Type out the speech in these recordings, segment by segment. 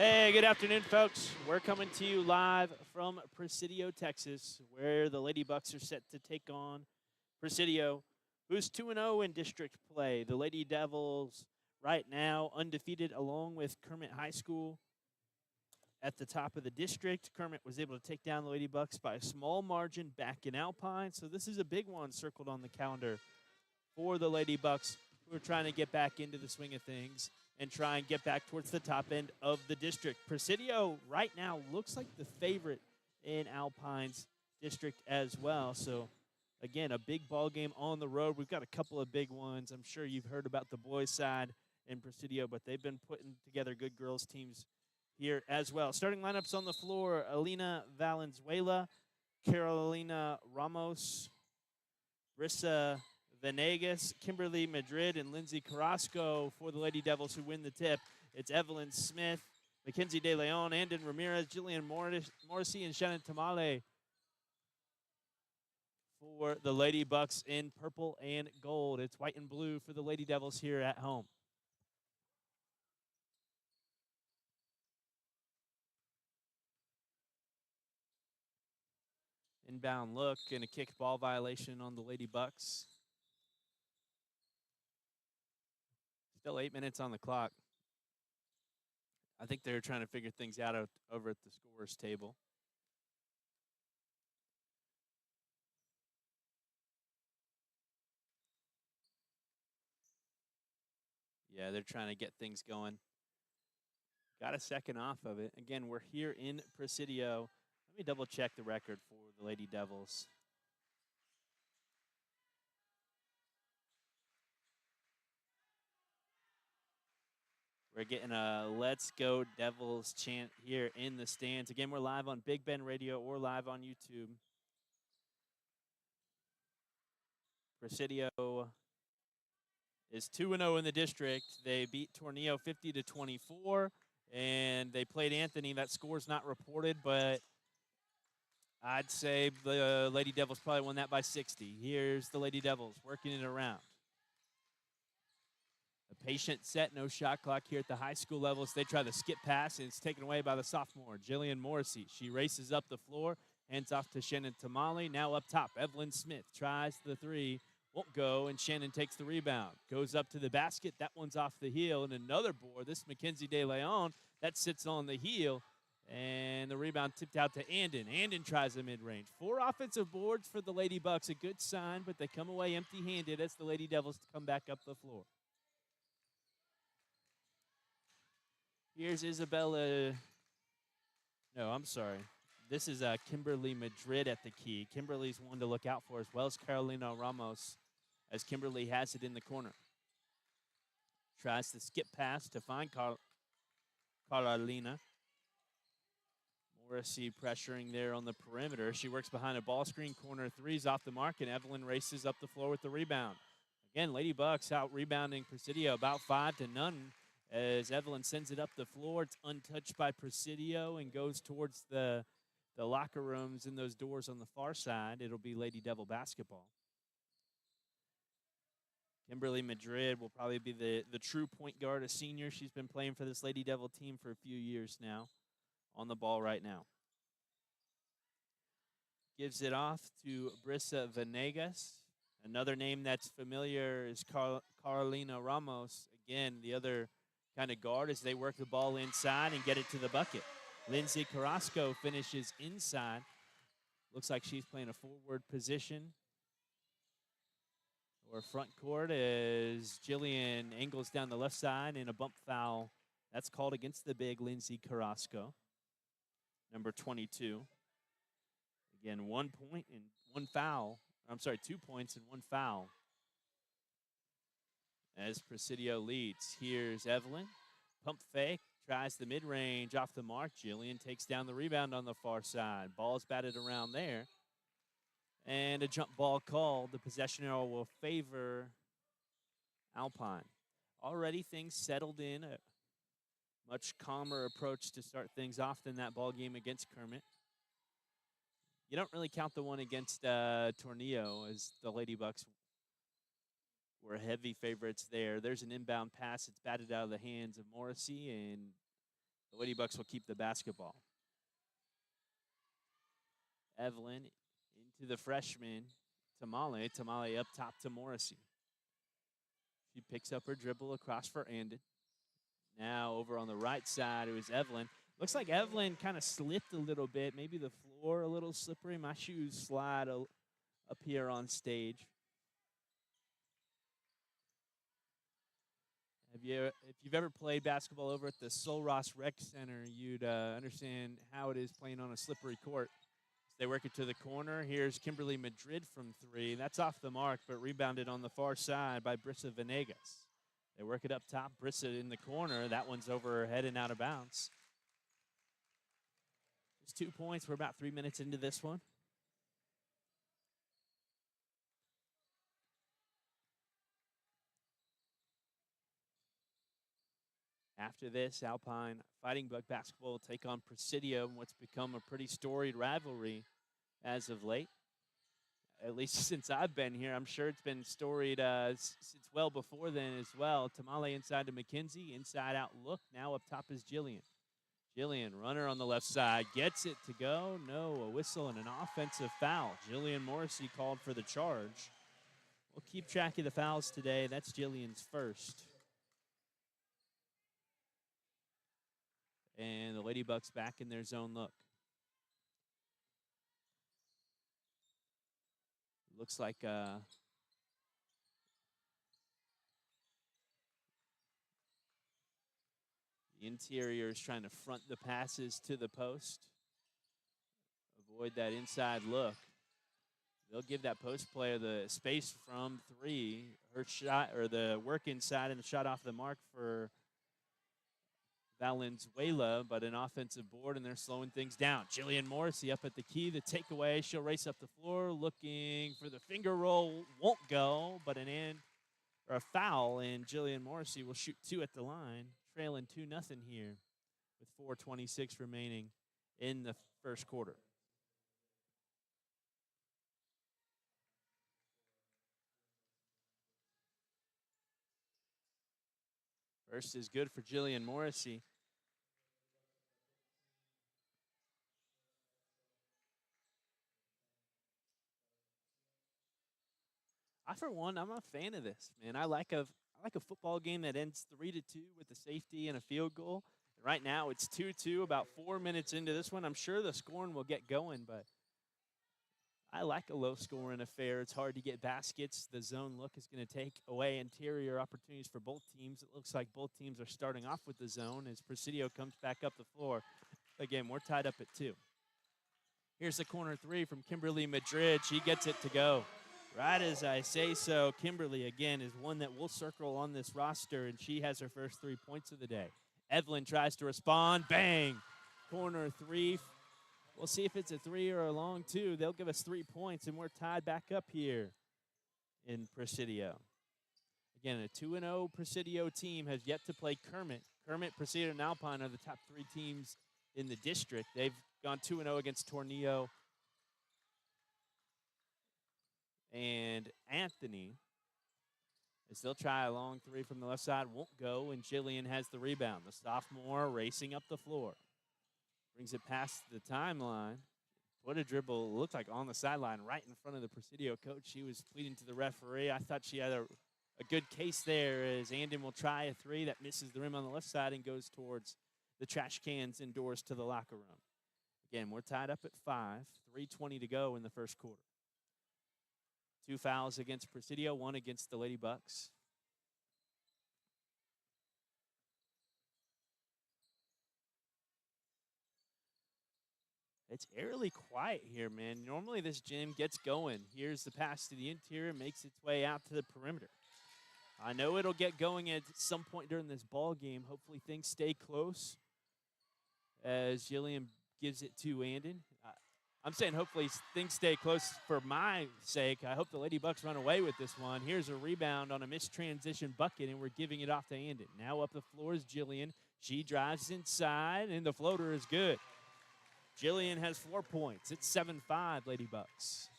Hey, good afternoon, folks. We're coming to you live from Presidio, Texas, where the Lady Bucks are set to take on Presidio, who's 2-0 in district play. The Lady Devils, right now, undefeated along with Kermit High School at the top of the district. Kermit was able to take down the Lady Bucks by a small margin back in Alpine, so this is a big one circled on the calendar for the Lady Bucks, who are trying to get back into the swing of things and try and get back towards the top end of the district. Presidio right now looks like the favorite in Alpine's district as well. So again, a big ball game on the road. We've got a couple of big ones. I'm sure you've heard about the boys' side in Presidio, but they've been putting together good girls teams here as well. Starting lineups on the floor: Alina Valenzuela, Carolina Ramos, Brissa Venegas, Kimberly Madrid, and Lindsay Carrasco for the Lady Devils, who win the tip. It's Evelyn Smith, Mackenzie De Leon, Andon Ramirez, Jillian Morrissey, and Shannon Tamale for the Lady Bucks in purple and gold. It's white and blue for the Lady Devils here at home. Inbound look and a kick ball violation on the Lady Bucks. Still 8 minutes on the clock. I think they're trying to figure things out over at the scorer's table. Yeah, they're trying to get things going. Got a second off of it. Again, we're here in Presidio. Let me double check the record for the Lady Devils. We're getting a Let's Go Devils chant here in the stands. Again, we're live on Big Ben Radio or live on YouTube. Presidio is 2-0 in the district. They beat Tornillo 50-24, and they played Anthony. That score's not reported, but I'd say the Lady Devils probably won that by 60. Here's the Lady Devils working it around. A patient set, no shot clock here at the high school levels. They try the skip pass, and it's taken away by the sophomore, Jillian Morrissey. She races up the floor, hands off to Shannon Tamale. Now up top, Evelyn Smith tries the three, won't go, and Shannon takes the rebound. Goes up to the basket. That one's off the heel, and another board. This Mackenzie De Leon, that sits on the heel, and the rebound tipped out to Andon. Andon tries a mid-range. 4 offensive boards for the Lady Bucks, a good sign, but they come away empty-handed as the Lady Devils come back up the floor. Here's Isabella. No, I'm sorry. This is Kimberly Madrid at the key. Kimberly's one to look out for, as well as Carolina Ramos, as Kimberly has it in the corner. Tries to skip pass to find Carolina. Morrissey pressuring there on the perimeter. She works behind a ball screen. Corner three's off the mark, and Evelyn races up the floor with the rebound. Again, Lady Bucks out rebounding Presidio about 5-0. As Evelyn sends it up the floor, it's untouched by Presidio and goes towards the locker rooms and those doors on the far side. It'll be Lady Devil basketball. Kimberly Madrid will probably be the true point guard, a senior. She's been playing for this Lady Devil team for a few years now. On the ball right now. Gives it off to Brissa Venegas. Another name that's familiar is Carolina Ramos. Again, the other kind of guard as they work the ball inside and get it to the bucket. Lindsay Carrasco finishes inside. Looks like she's playing a forward position or front court as Jillian angles down the left side, and a bump foul. That's called against the big Lindsay Carrasco, number 22. Again, 1 point and 1 foul. I'm sorry, 2 points and 1 foul as Presidio leads. Here's Evelyn. Pump fake, tries the mid-range off the mark. Jillian takes down the rebound on the far side. Ball's batted around there. And a jump ball called. The possession arrow will favor Alpine. Already things settled in. A much calmer approach to start things off than that ball game against Kermit. You don't really count the one against Tornillo, as the Lady Bucks were heavy favorites there. There's an inbound pass. It's batted out of the hands of Morrissey, and The Lady Bucks will keep the basketball. Evelyn into the freshman, Tamale. Tamale up top to Morrissey. She picks up her dribble across for Andon. Now over on the right side, it was Evelyn. Looks like Evelyn kind of slipped a little bit. Maybe the floor a little slippery. My shoes slide up here on stage. If you've ever played basketball over at the Sol Ross Rec Center, you'd understand how it is playing on a slippery court. They work it to the corner. Here's Kimberly Madrid from three. That's off the mark, but rebounded on the far side by Brissa Venegas. They work it up top. Brissa in the corner. That one's over her head and out of bounds. Just 2 points. We're about 3 minutes into this one. After this, Alpine Fighting Buck basketball will take on Presidio in what's become a pretty storied rivalry as of late. At least since I've been here. I'm sure it's been storied since well before then as well. Tamale inside to McKenzie. Inside out look. Now up top is Jillian. Jillian, runner on the left side, gets it to go. No, a whistle and an offensive foul. Jillian Morrissey called for the charge. We'll keep track of the fouls today. That's Jillian's first. And the Lady Bucks back in their zone look. Looks like the interior is trying to front the passes to the post. Avoid that inside look. They'll give that post player the space from three. Her shot, or the work inside and the shot off the mark for Valenzuela, but an offensive board, and they're slowing things down. Jillian Morrissey up at the key, the takeaway. She'll race up the floor, looking for the finger roll. Won't go, but a foul, and Jillian Morrissey will shoot two at the line, trailing 2-0 here with 4:26 remaining in the first quarter. First is good for Jillian Morrissey. For one, I'm a fan of this, man. I like a football game that ends 3-2 with a safety and a field goal. Right now, it's 2-2, about 4 minutes into this one. I'm sure the scoring will get going, but I like a low-scoring affair. It's hard to get baskets. The zone look is going to take away interior opportunities for both teams. It looks like both teams are starting off with the zone as Presidio comes back up the floor. Again, we're tied up at 2. Here's the corner three from Kimberly Madrid. She gets it to go. Right as I say so, Kimberly, again, is one that we'll circle on this roster, and she has her first 3 points of the day. Evelyn tries to respond. Bang! Corner three. We'll see if it's a three or a long two. They'll give us 3 points, and we're tied back up here in Presidio. Again, a 2-0 Presidio team has yet to play Kermit. Kermit, Presidio, and Alpine are the top 3 teams in the district. They've gone 2-0 against Tornillo and Anthony, as they'll try a long three from the left side. Won't go, and Jillian has the rebound. The sophomore racing up the floor. Brings it past the timeline. What a dribble. Looked like on the sideline right in front of the Presidio coach. She was pleading to the referee. I thought she had a good case there, as Andon will try a three that misses the rim on the left side and goes towards the trash cans indoors to the locker room. Again, we're tied up at 5. 3:20 to go in the first quarter. 2 fouls against Presidio, 1 against the Lady Bucks. It's eerily quiet here, man. Normally this gym gets going. Here's the pass to the interior, makes its way out to the perimeter. I know it'll get going at some point during this ball game. Hopefully things stay close as Jillian gives it to Andon. I'm saying hopefully things stay close for my sake. I hope the Lady Bucks run away with this one. Here's a rebound on a missed transition bucket, and we're giving it off to Andon. Now up the floor is Jillian. She drives inside, and the floater is good. Jillian has 4 points. It's 7-5, Lady Bucks.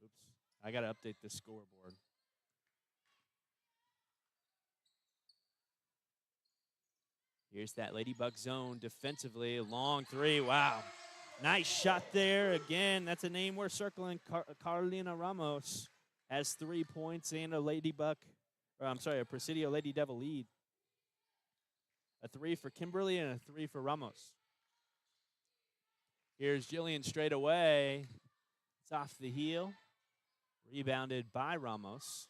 Oops, I got to update the scoreboard. Here's that Ladybug zone defensively. A long three. Wow. Nice shot there. Again, that's a name we're circling. Carolina Ramos has 3 points and a Presidio Lady Devil lead. A 3 for Kimberly and a 3 for Ramos. Here's Jillian straight away. It's off the heel. Rebounded by Ramos.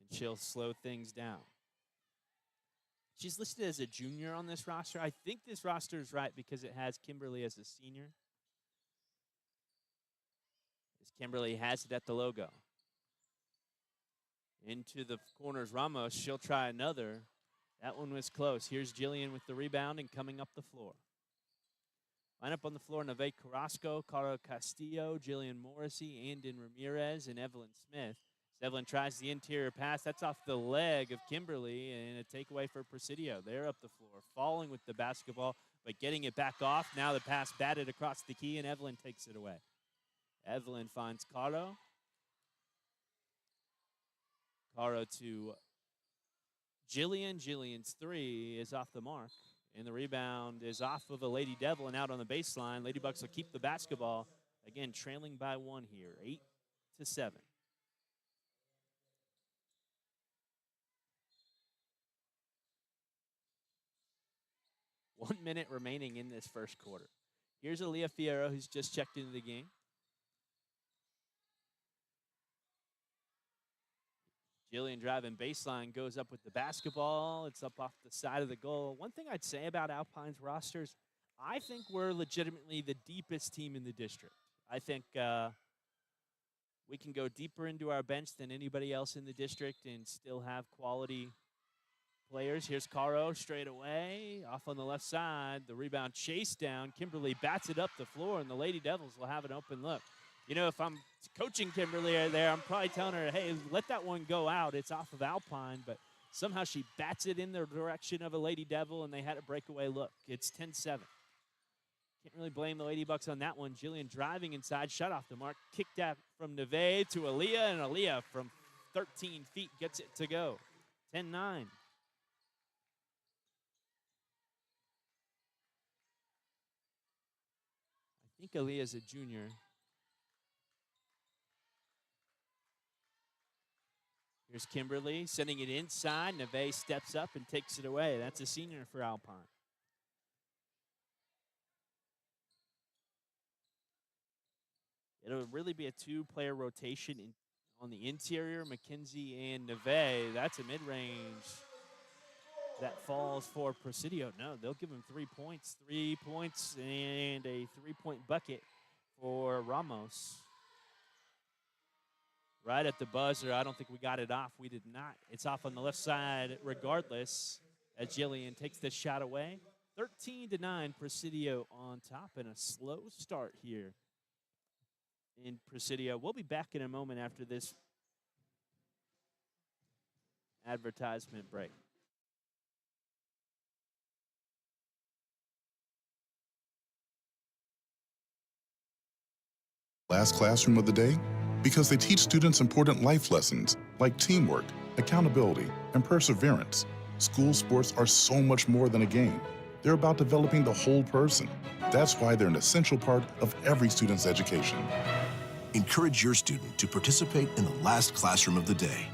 And she'll slow things down. She's listed as a junior on this roster. I think this roster is right because it has Kimberly as a senior. As Kimberly has it at the logo. Into the corners, Ramos. She'll try another. That one was close. Here's Jillian with the rebound and coming up the floor. Line up on the floor, Neve Carrasco, Cara Castillo, Jillian Morrissey, Andon Ramirez, and Evelyn Smith. Evelyn tries the interior pass. That's off the leg of Kimberly, and a takeaway for Presidio. They're up the floor, falling with the basketball, but getting it back off. Now the pass batted across the key, and Evelyn takes it away. Evelyn finds Caro. Caro to Jillian. Jillian's three is off the mark, and the rebound is off of a Lady Devil and out on the baseline. Ladybucks will keep the basketball. Again, trailing by 1 here, 8-7. 1 minute remaining in this first quarter. Here's Aaliyah Fierro, who's just checked into the game. Jillian driving baseline, goes up with the basketball. It's up off the side of the goal. One thing I'd say about Alpine's rosters, I think we're legitimately the deepest team in the district. I think we can go deeper into our bench than anybody else in the district and still have quality players. Here's Caro straight away, off on the left side. The rebound chased down. Kimberly bats it up the floor, and the Lady Devils will have an open look. You know, if I'm coaching Kimberly there, I'm probably telling her, hey, let that one go out. It's off of Alpine, but somehow she bats it in the direction of a Lady Devil, and they had a breakaway look. It's 10-7. Can't really blame the Lady Bucks on that one. Jillian driving inside, shut off the mark, kicked out from Neve to Aaliyah, and Aaliyah from 13 feet gets it to go. 10-9. I think Aaliyah's a junior. Here's Kimberly sending it inside. Neve steps up and takes it away. That's a senior for Alpine. It'll really be a two-player rotation on the interior, McKenzie and Neve. That's a mid-range that falls for Presidio. No, they'll give him 3 points. 3 points and a three-point bucket for Ramos. Right at the buzzer. I don't think we got it off. We did not. It's off on the left side regardless as Jillian takes the shot away. 13-9, Presidio on top, and a slow start here in Presidio. We'll be back in a moment after this advertisement break. Last classroom of the day? Because they teach students important life lessons like teamwork, accountability, and perseverance. School sports are so much more than a game. They're about developing the whole person. That's why they're an essential part of every student's education. Encourage your student to participate in the last classroom of the day.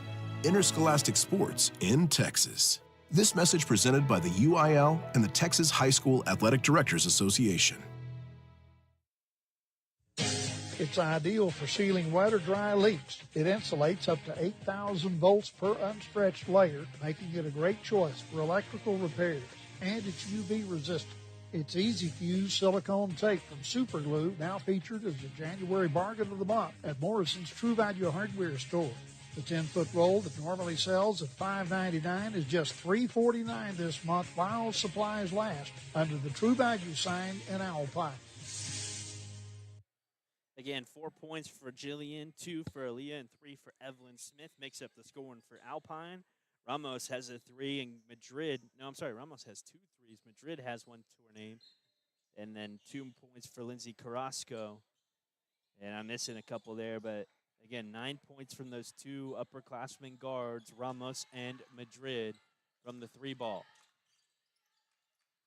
Interscholastic sports in Texas. This message presented by the UIL and the Texas High School Athletic Directors Association. It's ideal for sealing wet or dry leaks. It insulates up to 8,000 volts per unstretched layer, making it a great choice for electrical repairs. And it's UV resistant. It's easy to use silicone tape from Super Glue, now featured as the January bargain of the month at Morrison's True Value Hardware store. The 10-foot roll that normally sells at $5.99 is just $3.49 this month while supplies last, under the True Value sign in Alpine. Again, 4 points for Jillian, 2 for Aaliyah, and 3 for Evelyn Smith makes up the scoring for Alpine. Ramos has a 3, and Ramos has 2 threes. Madrid has one to her name. And then 2 points for Lindsay Carrasco. And I'm missing a couple there, but again, 9 points from those 2 upperclassmen guards, Ramos and Madrid, from the 3 ball.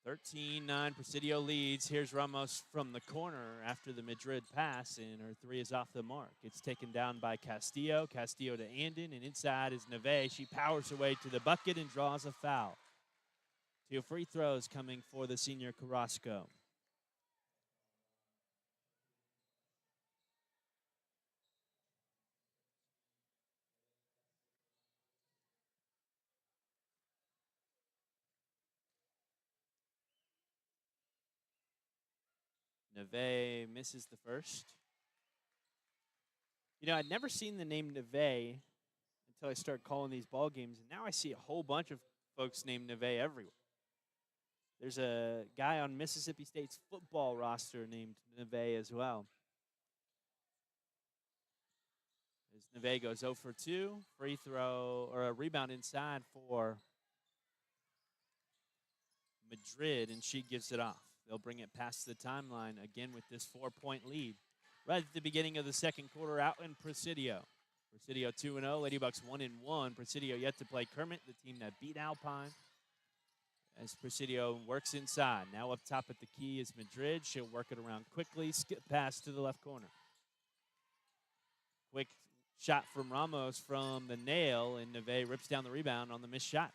13-9, Presidio leads. Here's Ramos from the corner after the Madrid pass, and her three is off the mark. It's taken down by Castillo. Castillo to Andon, and inside is Neve. She powers her way to the bucket and draws a foul. 2 free throws coming for the senior Carrasco. Neve misses the first. You know, I'd never seen the name Neve until I started calling these ball games, and now I see a whole bunch of folks named Neve everywhere. There's a guy on Mississippi State's football roster named Neve as well. As Neve goes 0 for 2, free throw or a rebound inside for Madrid, and she gives it off. They'll bring it past the timeline again with this 4-point lead. Right at the beginning of the second quarter out in Presidio. Presidio 2-0, Ladybucks 1-1. Presidio yet to play Kermit, the team that beat Alpine. As Presidio works inside. Now up top at the key is Madrid. She'll work it around quickly. Skip pass to the left corner. Quick shot from Ramos from the nail, and Neve rips down the rebound on the missed shot.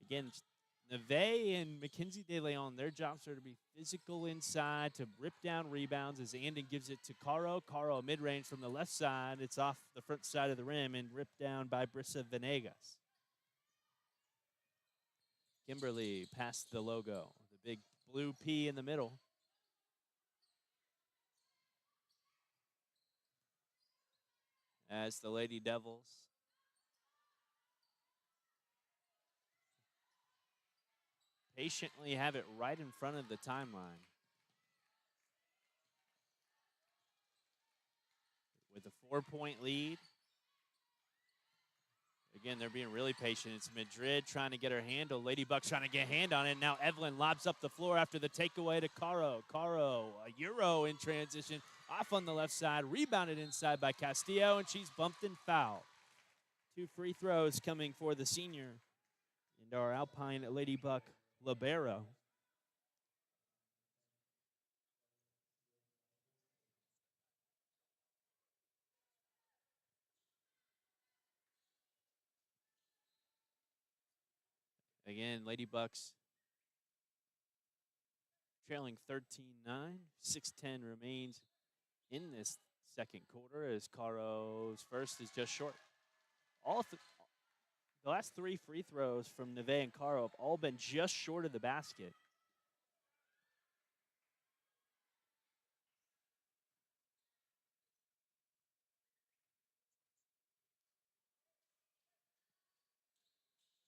Again, Neve and Mackenzie De Leon, their jobs are to be physical inside, to rip down rebounds as Andon gives it to Caro. Caro mid-range from the left side. It's off the front side of the rim and ripped down by Brisa Venegas. Kimberly past the logo, the big blue P in the middle. As the Lady Devils patiently have it right in front of the timeline. With a 4-point lead. Again, they're being really patient. It's Madrid trying to get her handle. Ladybucks trying to get a hand on it. Now Evelyn lobs up the floor after the takeaway to Caro. Caro, a Euro in transition. Off on the left side. Rebounded inside by Castillo, and she's bumped and fouled. 2 free throws coming for the senior. And our Alpine Ladybuck libero. Again, Ladybucks trailing 13-9. 6:10 remains in this second quarter as Caro's first is just short. The last 3 free throws from Neve and Caro have all been just short of the basket.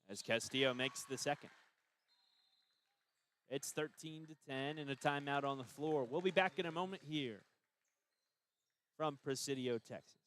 As Castillo makes the second. It's 13-10 and a timeout on the floor. We'll be back in a moment here from Presidio, Texas.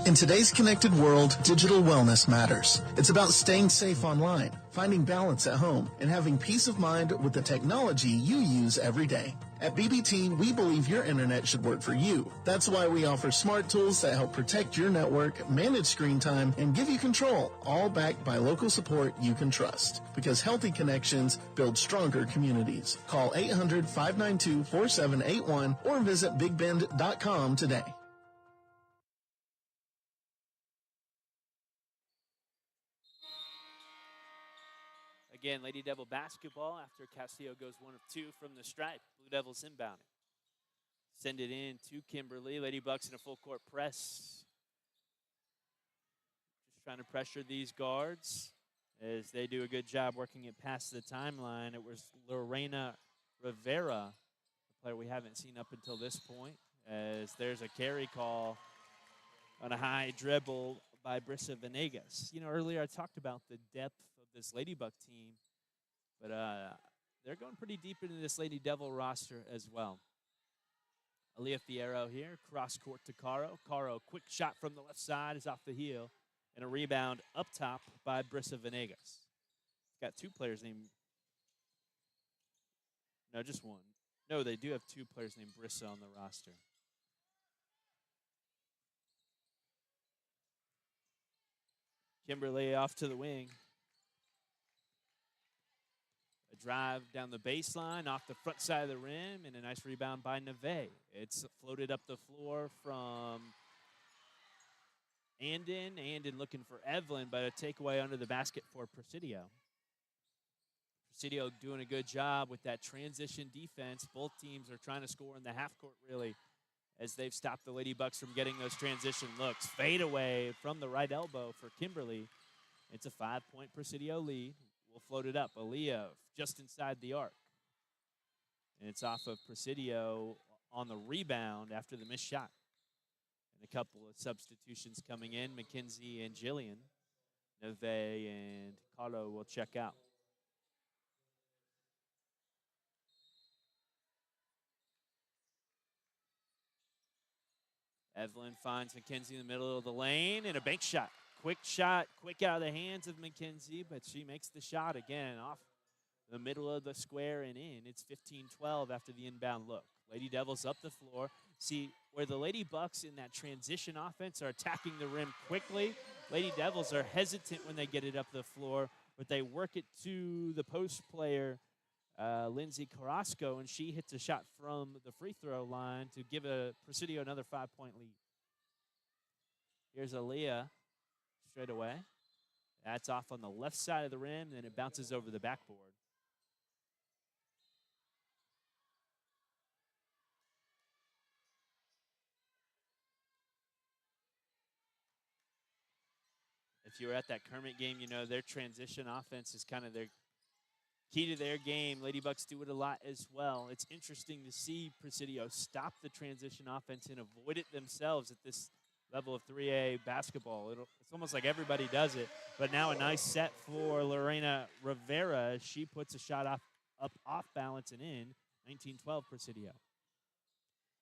In today's connected world, digital wellness matters. It's about staying safe online, finding balance at home, and having peace of mind with the technology you use every day. At BBT, we believe your internet should work for you. That's why we offer smart tools that help protect your network, manage screen time, and give you control, all backed by local support you can trust. Because healthy connections build stronger communities. Call 800-592-4781 or visit bigbend.com today. Again, Lady Devil basketball after Castillo goes 1 of 2 from the stripe. Blue Devils inbounding. Send it in to Kimberly. Lady Bucks in a full court press. Just trying to pressure these guards as they do a good job working it past the timeline. It was Lorena Rivera, a player we haven't seen up until this point, as there's a carry call on a high dribble by Brisa Venegas. You know, earlier I talked about the depth of this Ladybuck team, but they're going pretty deep into this Lady Devil roster as well. Aaliyah Fierro here, cross court to Caro. Caro, quick shot from the left side is off the heel, and a rebound up top by Brisa Venegas. Got 2 players named, no, just one. No, they do have 2 players named Brisa on the roster. Kimberly off to the wing. A drive down the baseline, off the front side of the rim, and a nice rebound by Neve. It's floated up the floor from Andon. Andon looking for Evelyn, but a takeaway under the basket for Presidio. Presidio doing a good job with that transition defense. Both teams are trying to score in the half court, really, as they've stopped the Lady Bucks from getting those transition looks. Fade away from the right elbow for Kimberly. It's a 5-point Presidio lead. We'll float it up. Aaliyah just inside the arc. And it's off of Presidio on the rebound after the missed shot. And a couple of substitutions coming in. McKenzie and Jillian. Neve and Carlo will check out. Evelyn finds McKenzie in the middle of the lane and a bank shot. Quick shot, quick out of the hands of McKenzie, but she makes the shot again off the middle of the square and in. It's 15-12 after the inbound look. Lady Devils up the floor. See, where the Lady Bucks in that transition offense are attacking the rim quickly, Lady Devils are hesitant when they get it up the floor, but they work it to the post player, Lindsay Carrasco, and she hits a shot from the free throw line to give a Presidio another 5-point lead. Here's Aaliyah straight away. That's off on the left side of the rim, and it bounces over the backboard. If you were at that Kermit game, you know their transition offense is kind of their key to their game. Lady Bucks do it a lot as well. It's interesting to see Presidio stop the transition offense and avoid it themselves at this level of 3A basketball. It's almost like everybody does it. But now a nice set for Lorena Rivera. She puts a shot up off balance and in. 19-12 Presidio.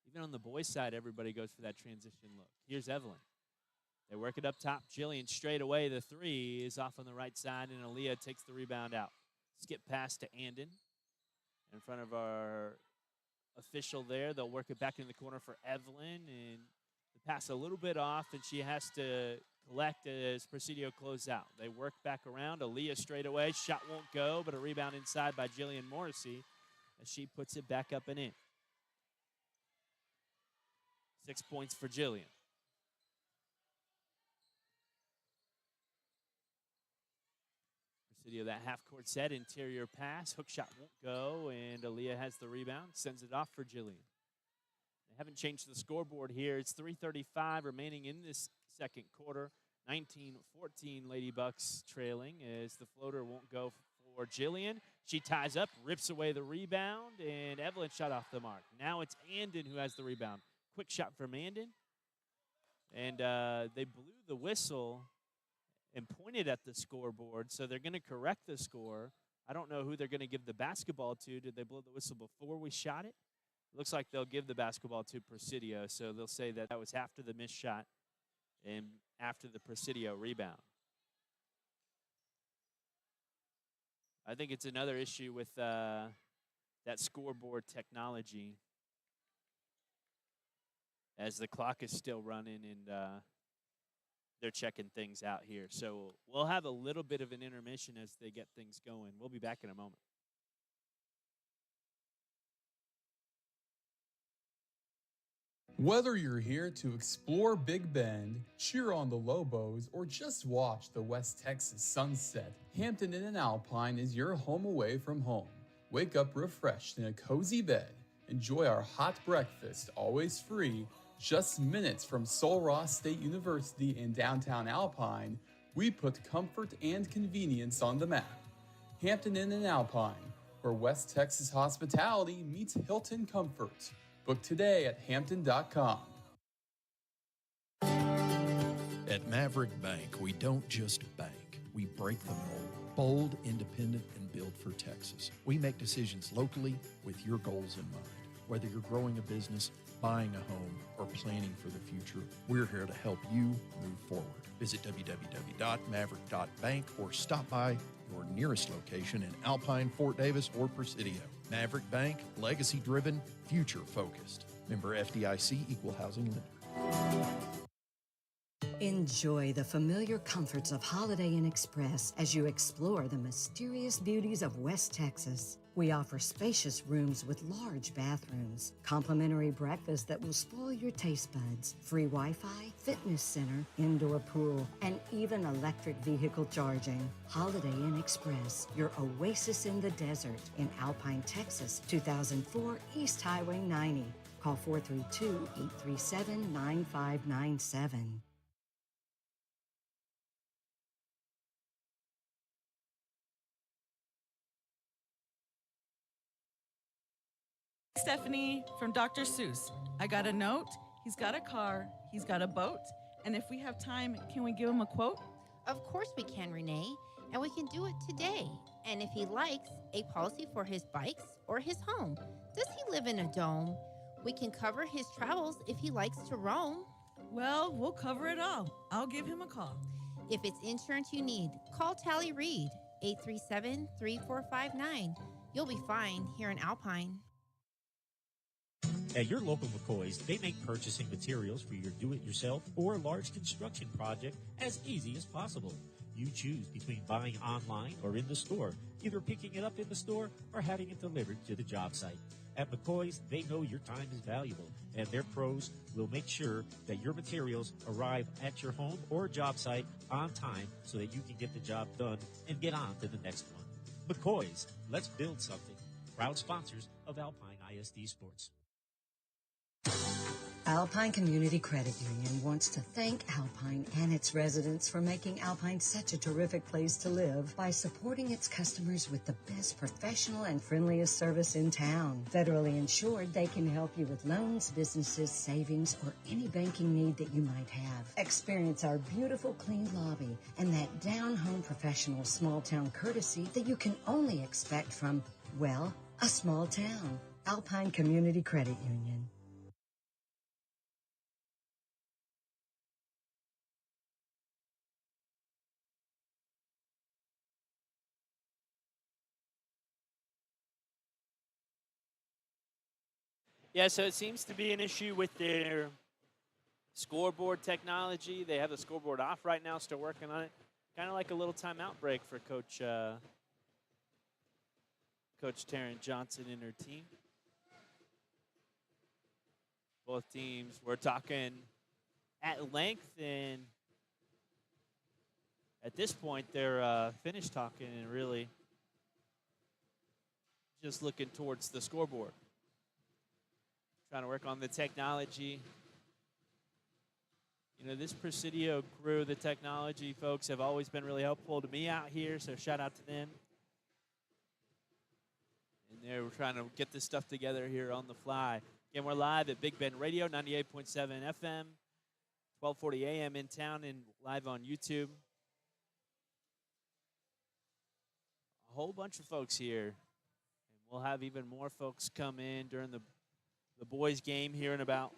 Even on the boys' side, everybody goes for that transition look. Here's Evelyn. They work it up top. Jillian straight away. The three is off on the right side, and Aaliyah takes the rebound out. Skip pass to Andon in front of our official there. They'll work it back in the corner for Evelyn, and the pass a little bit off, and she has to collect as Presidio close out. They work back around. Aaliyah straight away. Shot won't go, but a rebound inside by Jillian Morrissey as she puts it back up and in. 6 points for Jillian. Presidio, that half-court set, interior pass. Hook shot won't go, and Aaliyah has the rebound. Sends it off for Jillian. They haven't changed the scoreboard here. It's 3:35 remaining in this second quarter. 19-14 Lady Bucks trailing as the floater won't go for Jillian. She ties up, rips away the rebound, and Evelyn shot off the mark. Now it's Andon who has the rebound. Quick shot from Andon. And they blew the whistle and pointed at the scoreboard, so they're going to correct the score. I don't know who they're going to give the basketball to. Did they blow the whistle before we shot it? Looks like they'll give the basketball to Presidio, so they'll say that that was after the missed shot and after the Presidio rebound. I think it's another issue with that scoreboard technology as the clock is still running and they're checking things out here. So we'll have a little bit of an intermission as they get things going. We'll be back in a moment. Whether you're here to explore Big Bend, cheer on the Lobos, or just watch the West Texas sunset, Hampton Inn & Alpine is your home away from home. Wake up refreshed in a cozy bed. Enjoy our hot breakfast, always free. Just minutes from Sul Ross State University in downtown Alpine, we put comfort and convenience on the map. Hampton Inn & Alpine, where West Texas hospitality meets Hilton comfort. Book today at hampton.com. At Maverick Bank, we don't just bank, we break the mold. Bold, independent, and built for Texas. We make decisions locally with your goals in mind. Whether you're growing a business, buying a home, or planning for the future, we're here to help you move forward. Visit www.maverick.bank or stop by your nearest location in Alpine, Fort Davis, or Presidio. Maverick Bank, legacy-driven, future-focused. Member FDIC, Equal Housing Lender. Enjoy the familiar comforts of Holiday Inn Express as you explore the mysterious beauties of West Texas. We offer spacious rooms with large bathrooms, complimentary breakfast that will spoil your taste buds, free Wi-Fi, fitness center, indoor pool, and even electric vehicle charging. Holiday Inn Express, your oasis in the desert in Alpine, Texas, 2004 East Highway 90. Call 432-837-9597. Stephanie from Dr. Seuss. I got a note, he's got a car, he's got a boat, and if we have time, can we give him a quote? Of course we can, Renee, and we can do it today. And if he likes a policy for his bikes or his home, does he live in a dome? We can cover his travels if he likes to roam. Well, we'll cover it all. I'll give him a call. If it's insurance you need, call Tally Reed, 837-3459. You'll be fine here in Alpine. At your local McCoy's, they make purchasing materials for your do-it-yourself or large construction project as easy as possible. You choose between buying online or in the store, either picking it up in the store or having it delivered to the job site. At McCoy's, they know your time is valuable, and their pros will make sure that your materials arrive at your home or job site on time so that you can get the job done and get on to the next one. McCoy's, let's build something. Proud sponsors of Alpine ISD Sports. Alpine Community Credit Union wants to thank Alpine and its residents for making Alpine such a terrific place to live by supporting its customers with the best professional and friendliest service in town. Federally insured, they can help you with loans, businesses, savings, or any banking need that you might have. Experience our beautiful clean lobby and that down-home professional small-town courtesy that you can only expect from, well, a small town. Alpine Community Credit Union. Yeah, so it seems to be an issue with their scoreboard technology. They have the scoreboard off right now, still working on it. Kind of like a little timeout break for Coach Taryn Johnson and her team. Both teams were talking at length, and at this point, they're finished talking and really just looking towards the scoreboard. Trying to work on the technology. You know, this Presidio crew, the technology folks, have always been really helpful to me out here, so shout out to them. And they're trying to get this stuff together here on the fly. Again, we're live at Big Bend Radio, 98.7 FM, 1240 AM in town and live on YouTube. A whole bunch of folks here. And we'll have even more folks come in during the boys' game here in about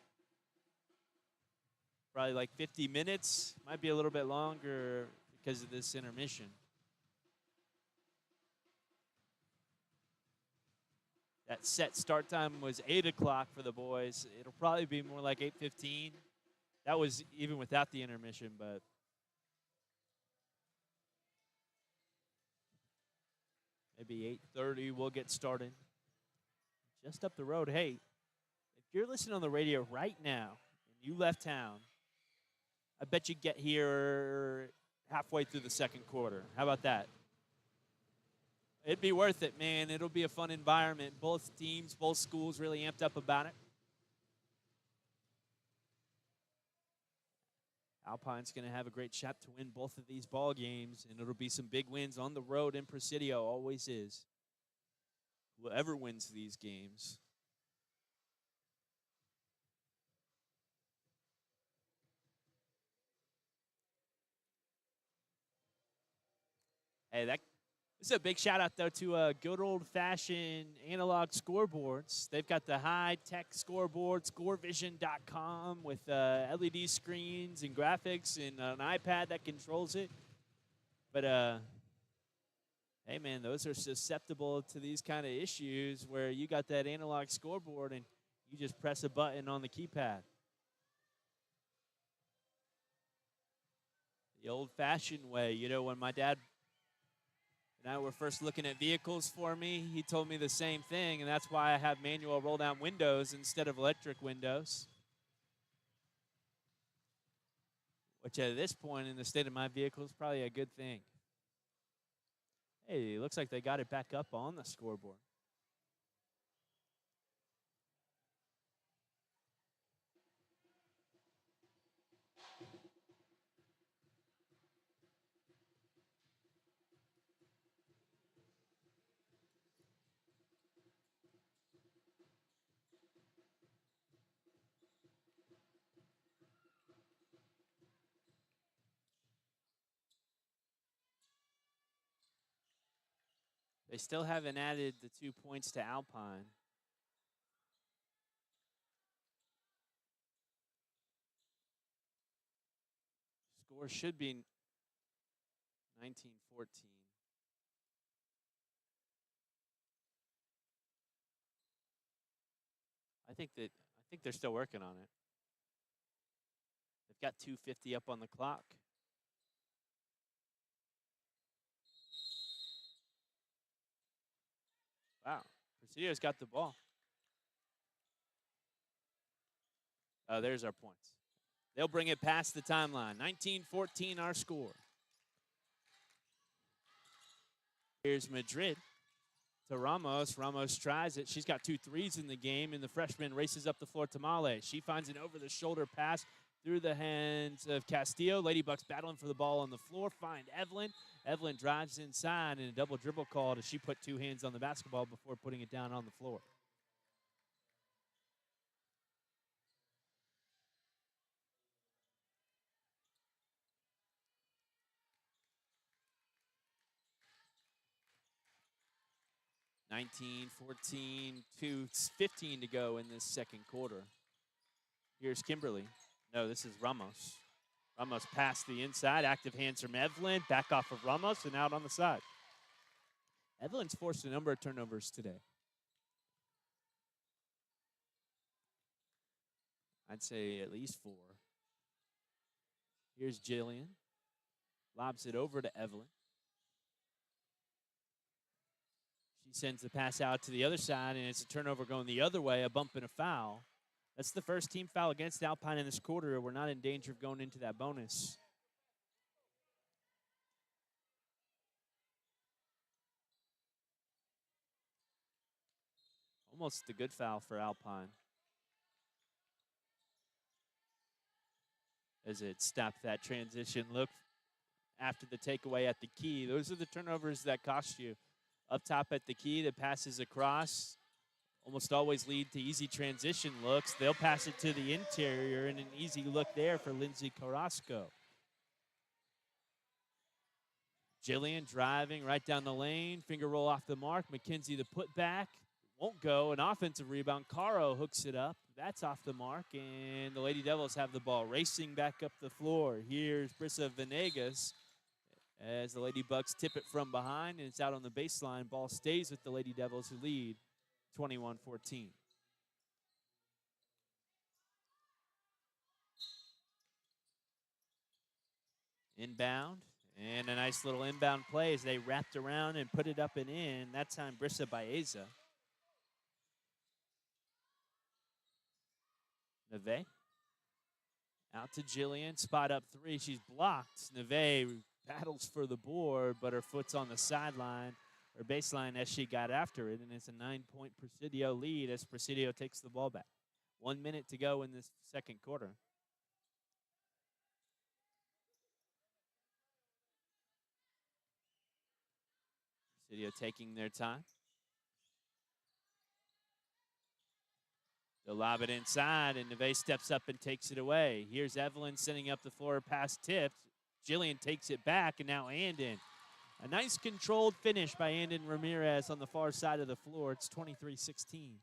probably like 50 minutes. Might be a little bit longer because of this intermission. That set start time was 8 o'clock for the boys. It'll probably be more like 8:15. That was even without the intermission, but maybe 8:30 we'll get started. Just up the road. Hey, if you're listening on the radio right now and you left town, I bet you get here halfway through the second quarter. How about that? It'd be worth it, man. It'll be a fun environment. Both teams, both schools really amped up about it. Alpine's going to have a great shot to win both of these ball games, and it'll be some big wins on the road in Presidio, always is. Whoever wins these games. Hey, this is a big shout out, though, to good old-fashioned analog scoreboards. They've got the high-tech scoreboard, scorevision.com, with LED screens and graphics and an iPad that controls it. But, hey, man, those are susceptible to these kind of issues where you got that analog scoreboard and you just press a button on the keypad. The old-fashioned way. You know, when my dad and I were first looking at vehicles for me, he told me the same thing, and that's why I have manual roll-down windows instead of electric windows. Which at this point in the state of my vehicle is probably a good thing. Hey, looks like they got it back up on the scoreboard. They still haven't added the 2 points to Alpine. Score should be 19-14. I think they're still working on it. They've got 2:50 up on the clock. Wow. Presidio's got the ball. Oh, there's our points. They'll bring it past the timeline. 19-14 our score. Here's Madrid to Ramos. Ramos tries it. She's got 2 threes in the game, and the freshman races up the floor to Male. She finds an over-the-shoulder pass through the hands of Castillo. Lady Bucks battling for the ball on the floor. Find Evelyn. Evelyn drives inside, and a double dribble called as she put 2 hands on the basketball before putting it down on the floor. (19-14) 2:15 to go in this second quarter. Here's Kimberly. No, this is Ramos. Ramos passed the inside. Active hands from Evelyn. Back off of Ramos and out on the side. Evelyn's forced a number of turnovers today. I'd say at least 4. Here's Jillian. Lobs it over to Evelyn. She sends the pass out to the other side, and it's a turnover going the other way, a bump and a foul. That's the first team foul against Alpine in this quarter. We're not in danger of going into that bonus. Almost a good foul for Alpine. As it stopped that transition look after the takeaway at the key. Those are the turnovers that cost you. Up top at the key, the passes across almost always lead to easy transition looks. They'll pass it to the interior, and an easy look there for Lindsay Carrasco. Jillian driving right down the lane. Finger roll off the mark. McKenzie the putback. Won't go. An offensive rebound. Caro hooks it up. That's off the mark, and the Lady Devils have the ball racing back up the floor. Here's Brissa Venegas as the Lady Bucks tip it from behind, and it's out on the baseline. Ball stays with the Lady Devils, who lead 21-14. Inbound, and a nice little inbound play as they wrapped around and put it up and in. That time, Brissa Baeza. Neve out to Jillian, spot up 3. She's blocked. Neve battles for the board, but her foot's on the sideline or baseline as she got after it, and it's a 9-point Presidio lead as Presidio takes the ball back. 1 minute to go in this second quarter. Presidio taking their time. They'll lob it inside, and Neve steps up and takes it away. Here's Evelyn sending up the floor, pass tipped. Jillian takes it back, and now Andon. A nice controlled finish by Andon Ramirez on the far side of the floor. It's 23-16.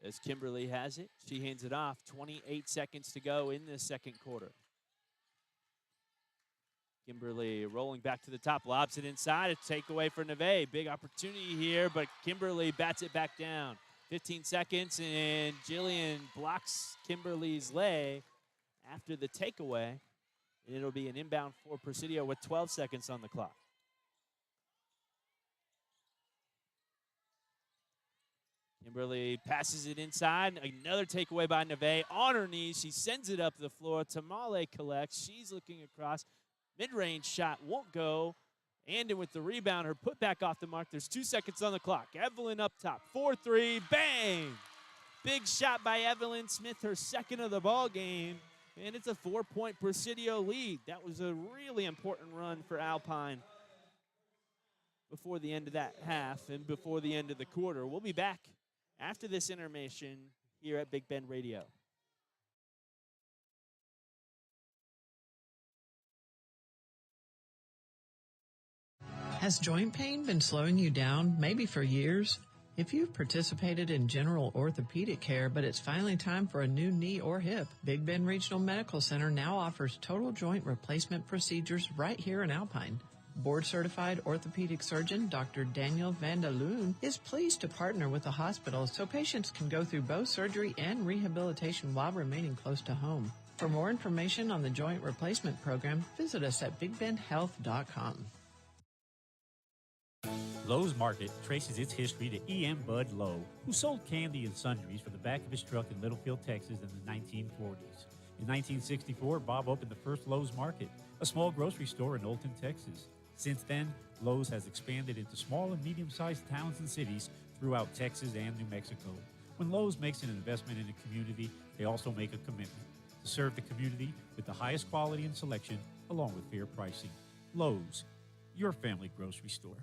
As Kimberly has it, she hands it off. 28 seconds to go in this second quarter. Kimberly rolling back to the top, lobs it inside. A takeaway for Neve. Big opportunity here, but Kimberly bats it back down. 15 seconds, and Jillian blocks Kimberly's lay after the takeaway. And it'll be an inbound for Presidio with 12 seconds on the clock. Kimberly passes it inside. Another takeaway by Neve. On her knees, she sends it up the floor. Tamale collects. She's looking across. Mid-range shot won't go. Andon with the rebound. Her put back off the mark. There's 2 seconds on the clock. Evelyn up top. 4-3. Bang! Big shot by Evelyn Smith, her second of the ball game. And it's a 4-point Presidio lead. That was a really important run for Alpine before the end of that half and before the end of the quarter. We'll be back after this intermission here at Big Bend Radio. Has joint pain been slowing you down, maybe for years? If you've participated in general orthopedic care, but it's finally time for a new knee or hip, Big Bend Regional Medical Center now offers total joint replacement procedures right here in Alpine. Board-certified orthopedic surgeon Dr. Daniel Vandaloon is pleased to partner with the hospital so patients can go through both surgery and rehabilitation while remaining close to home. For more information on the joint replacement program, visit us at bigbendhealth.com. Lowe's Market traces its history to E.M. Bud Lowe, who sold candy and sundries for the back of his truck in Littlefield, Texas in the 1940s. In 1964, Bob opened the first Lowe's Market, a small grocery store in Olton, Texas. Since then, Lowe's has expanded into small and medium-sized towns and cities throughout Texas and New Mexico. When Lowe's makes an investment in a community, they also make a commitment to serve the community with the highest quality and selection, along with fair pricing. Lowe's, your family grocery store.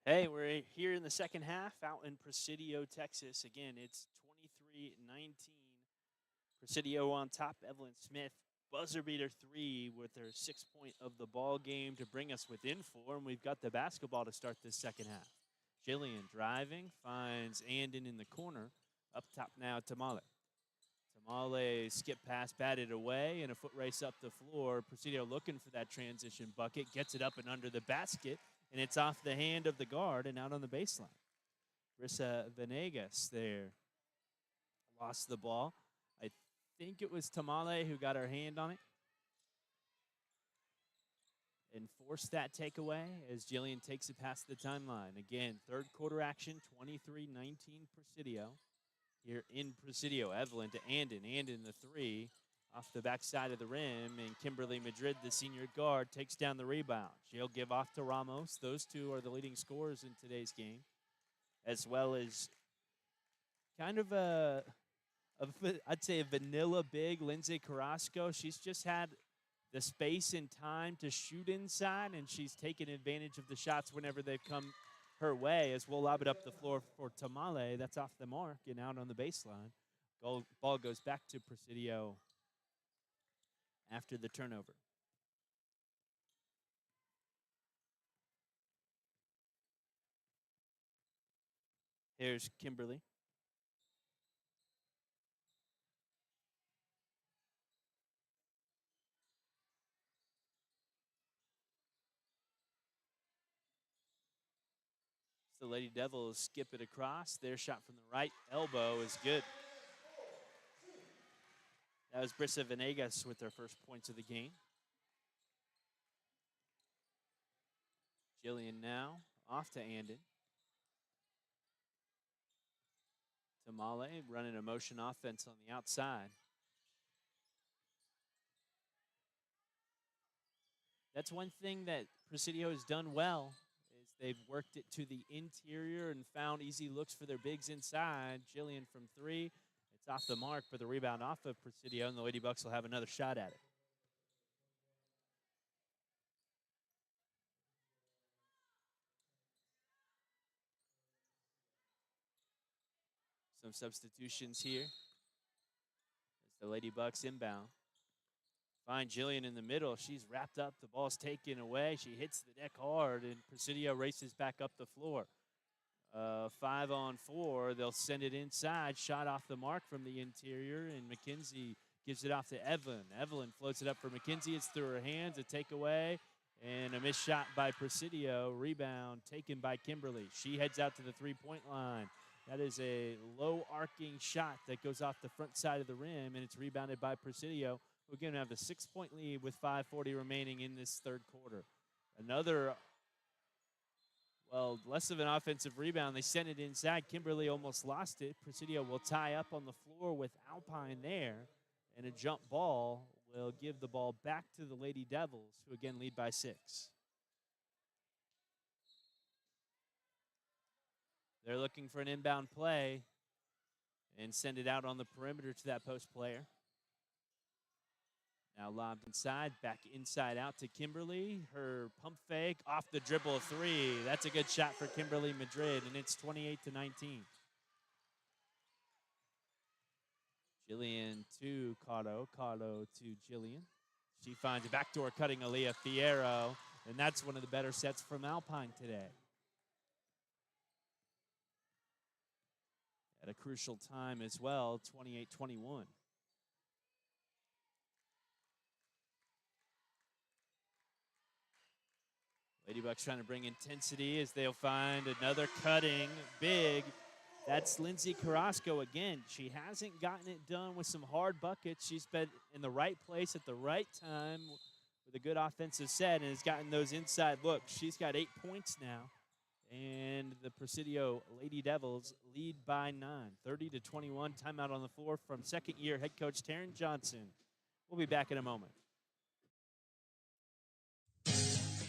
Hey, we're here in the second half out in Presidio, Texas. Again, it's 23-19. Presidio on top. Evelyn Smith, buzzer beater three with her 6 point of the ball game to bring us within four, and we've got the basketball to start this second half. Jillian driving, finds Andon in the corner. Up top now, Tamale. Tamale skip pass, batted away, and a foot race up the floor. Presidio looking for that transition bucket, gets it up and under the basket, and it's off the hand of the guard and out on the baseline. Rissa Venegas there lost the ball. I think it was Tamale who got her hand on it and forced that takeaway as Jillian takes it past the timeline. Again, third quarter action, 23-19 Presidio. Here in Presidio, Evelyn to Andon. Andon the three off the backside of the rim, and Kimberly Madrid, the senior guard, takes down the rebound. She'll give off to Ramos. Those two are the leading scorers in today's game, as well as kind of I'd say a vanilla big Lindsay Carrasco. She's just had the space and time to shoot inside, and she's taken advantage of the shots whenever they've come her way, as we'll lob it up the floor for Tamale. That's off the mark and out on the baseline. Ball goes back to Presidio after the turnover. Here's Kimberly. The Lady Devils skip it across. Their shot from the right elbow is good. That was Brissa Venegas with her first points of the game. Jillian now off to Andon. Tamale running a motion offense on the outside. That's one thing that Presidio has done well. They've worked it to the interior and found easy looks for their bigs inside. Jillian from three. It's off the mark for the rebound off of Presidio, and the Lady Bucks will have another shot at it. Some substitutions here as the Lady Bucks inbound. Find Jillian in the middle. She's wrapped up. The ball's taken away. She hits the deck hard, and Presidio races back up the floor. 5-on-4. They'll send it inside. Shot off the mark from the interior, and McKenzie gives it off to Evelyn. Evelyn floats it up for McKenzie. It's through her hands. A takeaway, and a missed shot by Presidio. Rebound taken by Kimberly. She heads out to the three-point line. That is a low arcing shot that goes off the front side of the rim, and it's rebounded by Presidio, who again have the 6-point lead with 5:40 remaining in this third quarter. Another, less of an offensive rebound. They sent it inside. Kimberly almost lost it. Presidio will tie up on the floor with Alpine there, and a jump ball will give the ball back to the Lady Devils, who again lead by 6. They're looking for an inbound play and send it out on the perimeter to that post player. Now lobbed inside, back inside out to Kimberly. Her pump fake off the dribble three. That's a good shot for Kimberly Madrid, and it's 28-19. Jillian to Cotto. Cotto to Jillian. She finds a backdoor cutting Aaliyah Fierro, and that's one of the better sets from Alpine today. At a crucial time as well, 28-21. Ladybucks trying to bring intensity as they'll find another cutting big. That's Lindsay Carrasco again. She hasn't gotten it done with some hard buckets. She's been in the right place at the right time with a good offensive set and has gotten those inside looks. She's got 8 points now. And the Presidio Lady Devils lead by 9, 30-21. Timeout on the floor from second-year head coach Taryn Johnson. We'll be back in a moment.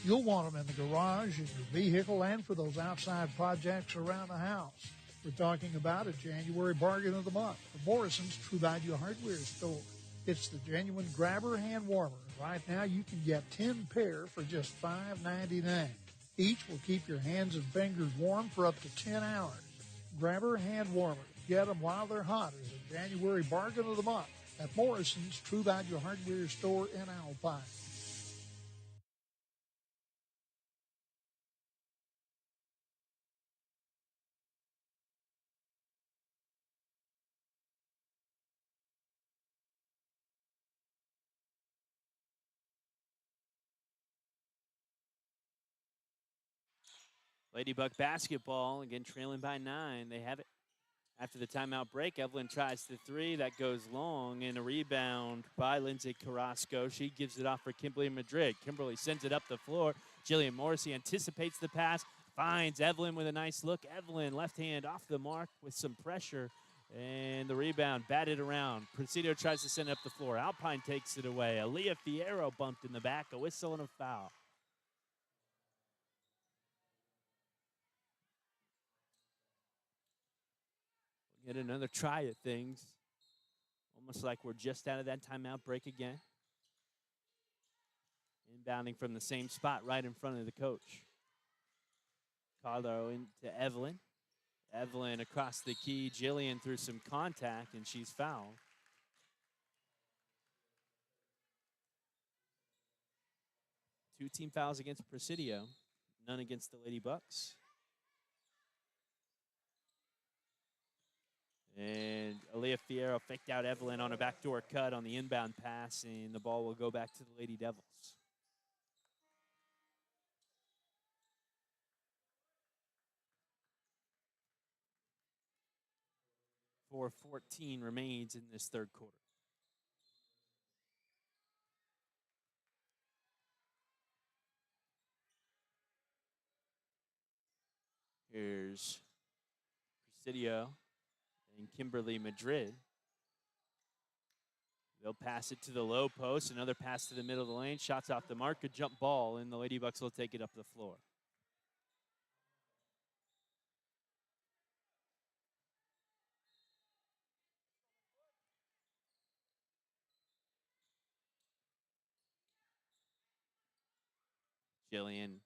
You'll want them in the garage, in your vehicle, and for those outside projects around the house. We're talking about a January bargain of the month for Morrison's True Value Hardware Store. It's the genuine grabber hand warmer. Right now you can get 10 pair for just $5.99. Each will keep your hands and fingers warm for up to 10 hours. Grabber hand warmers. Get them while they're hot as a January bargain of the month at Morrison's True Value Hardware store in Alpine. Ladybug basketball, again trailing by 9. They have it after the timeout break. Evelyn tries the three. That goes long, and a rebound by Lindsay Carrasco. She gives it off for Kimberly Madrid. Kimberly sends it up the floor. Jillian Morrissey anticipates the pass, finds Evelyn with a nice look. Evelyn, left hand off the mark with some pressure, and the rebound batted around. Presidio tries to send it up the floor. Alpine takes it away. Aaliyah Fierro bumped in the back, a whistle and a foul. Get another try at things. Almost like we're just out of that timeout break again. Inbounding from the same spot right in front of the coach. Carlo into Evelyn. Evelyn across the key. Jillian through some contact, and she's fouled. Two team fouls against Presidio, none against the Lady Bucks. And Aaliyah Fierro faked out Evelyn on a backdoor cut on the inbound pass, and the ball will go back to the Lady Devils. 4:14 remains in this third quarter. Here's Presidio and Kimberly Madrid. They'll pass it to the low post. Another pass to the middle of the lane. Shots off the mark. A jump ball, and the Lady Bucks will take it up the floor. Jillian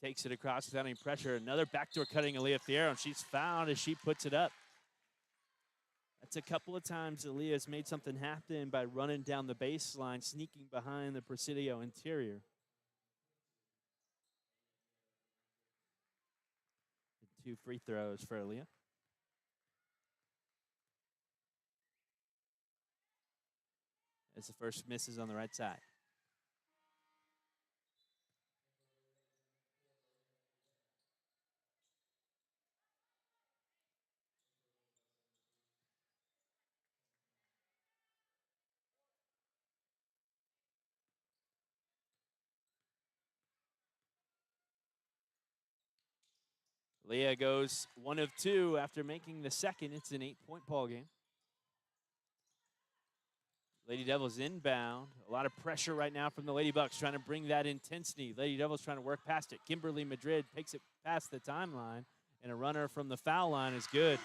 takes it across without any pressure. Another backdoor cutting Aaliyah Fierro, and she's fouled as she puts it up. That's a couple of times Aaliyah's made something happen by running down the baseline, sneaking behind the Presidio interior. Two free throws for Aaliyah. As the first misses on the right side. Leah goes 1 of 2 after making the second. It's an 8-point ball game. Lady Devils inbound. A lot of pressure right now from the Lady Bucks trying to bring that intensity. Lady Devils trying to work past it. Kimberly Madrid takes it past the timeline, and a runner from the foul line is good.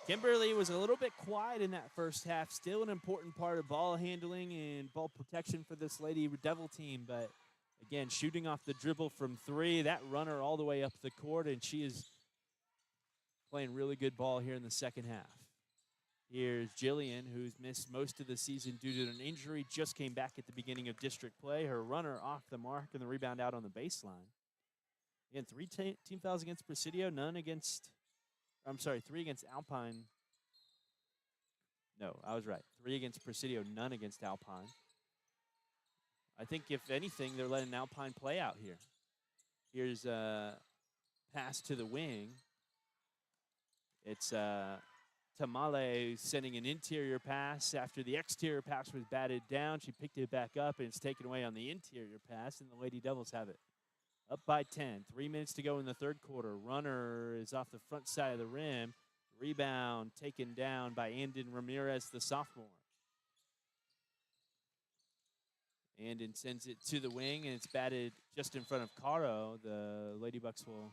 Kimberly was a little bit quiet in that first half. Still an important part of ball handling and ball protection for this Lady Devil team, but again, shooting off the dribble from 3, that runner all the way up the court, and she is playing really good ball here in the second half. Here's Jillian, who's missed most of the season due to an injury, just came back at the beginning of district play. Her runner off the mark and the rebound out on the baseline. Again, 3 team fouls against Presidio, 3 against Alpine. No, I was right. 3 against Presidio, none against Alpine. I think, if anything, they're letting Alpine play out here. Here's a pass to the wing. It's Tamale sending an interior pass after the exterior pass was batted down. She picked it back up, and it's taken away on the interior pass, and the Lady Devils have it. Up by 10. 3 minutes to go in the third quarter. Runner is off the front side of the rim. Rebound taken down by Andon Ramirez, the sophomore. Andon sends it to the wing, and it's batted just in front of Caro. The Lady Bucks will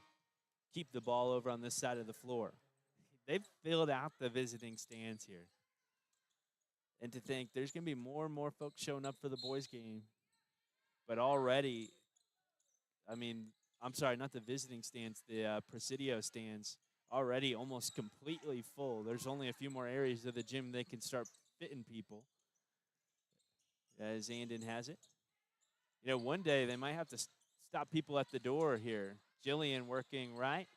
keep the ball over on this side of the floor. They've filled out the visiting stands here. And to think there's going to be more and more folks showing up for the boys game. But already I mean, I'm sorry, not the visiting stands, the Presidio stands already almost completely full. There's only a few more areas of the gym they can start fitting people, as Andon has it. You know, one day they might have to stop people at the door here. Jillian working right.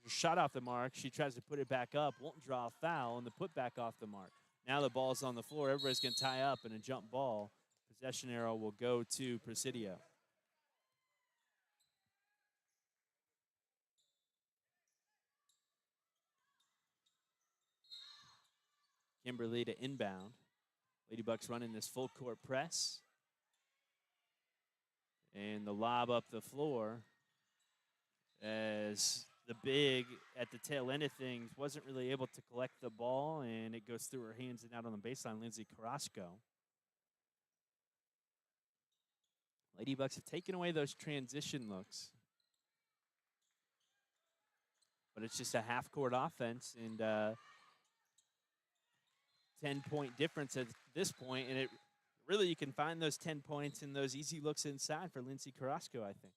Shot off the mark. She tries to put it back up, won't draw a foul, and the put back off the mark. Now the ball's on the floor. Everybody's going to tie up in a jump ball. Possession arrow will go to Presidio. Kimberly to inbound. Lady Bucks running this full court press. And the lob up the floor as the big at the tail end of things wasn't really able to collect the ball, and it goes through her hands and out on the baseline. Lindsay Carrasco. Lady Bucks have taken away those transition looks. But it's just a half-court offense and 10-point difference at this point, and it really you can find those 10 points in those easy looks inside for Lindsay Carrasco, I think.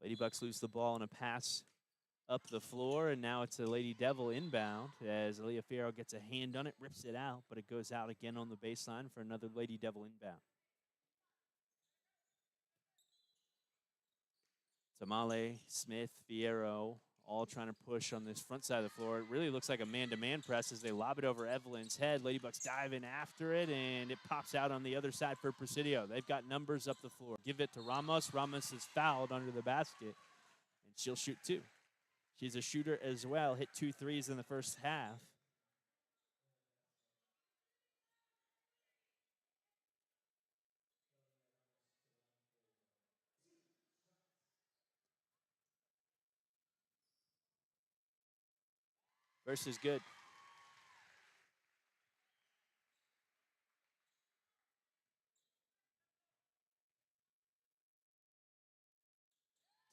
Lady Bucks lose the ball on a pass up the floor, and now it's a Lady Devil inbound as Aaliyah Fierro gets a hand on it, rips it out, but it goes out again on the baseline for another Lady Devil inbound. Tamale, Smith, Fierro, all trying to push on this front side of the floor. It really looks like a man-to-man press as they lob it over Evelyn's head. Lady Bucks dive in after it, and it pops out on the other side for Presidio. They've got numbers up the floor. Give it to Ramos. Ramos is fouled under the basket, and she'll shoot two. She's a shooter as well. Hit 2 threes in the first half. First is good.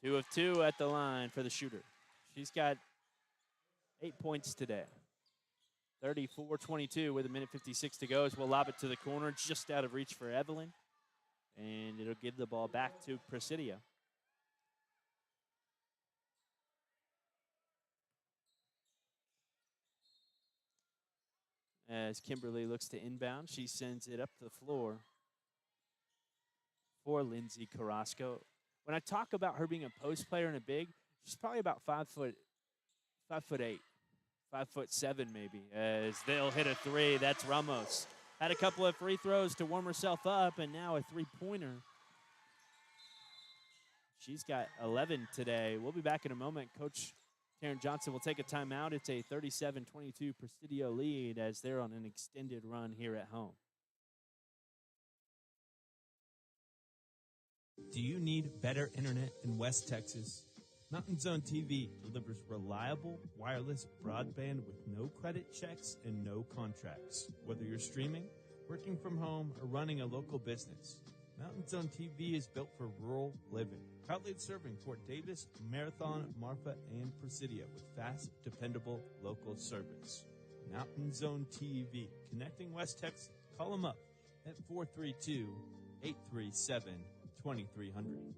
Two of two at the line for the shooter. She's got 8 points today. 34-22 with 1:56 to go as we'll lob it to the corner, just out of reach for Evelyn. And it'll give the ball back to Presidio. As Kimberly looks to inbound, she sends it up the floor for Lindsay Carrasco. When I talk about her being a post player and a big, she's probably about 5'8", 5'7" maybe, as they'll hit a three. That's Ramos. Had a couple of free throws to warm herself up, and now a three-pointer. She's got 11 today. We'll be back in a moment. Coach Taryn Johnson will take a timeout. It's a 37-22 Presidio lead as they're on an extended run here at home. Do you need better internet in West Texas? Mountain Zone TV delivers reliable wireless broadband with no credit checks and no contracts. Whether you're streaming, working from home, or running a local business, Mountain Zone TV is built for rural living. Proudly serving Fort Davis, Marathon, Marfa, and Presidio with fast, dependable local service. Mountain Zone TV, connecting West Texas. Call them up at 432-837-2300.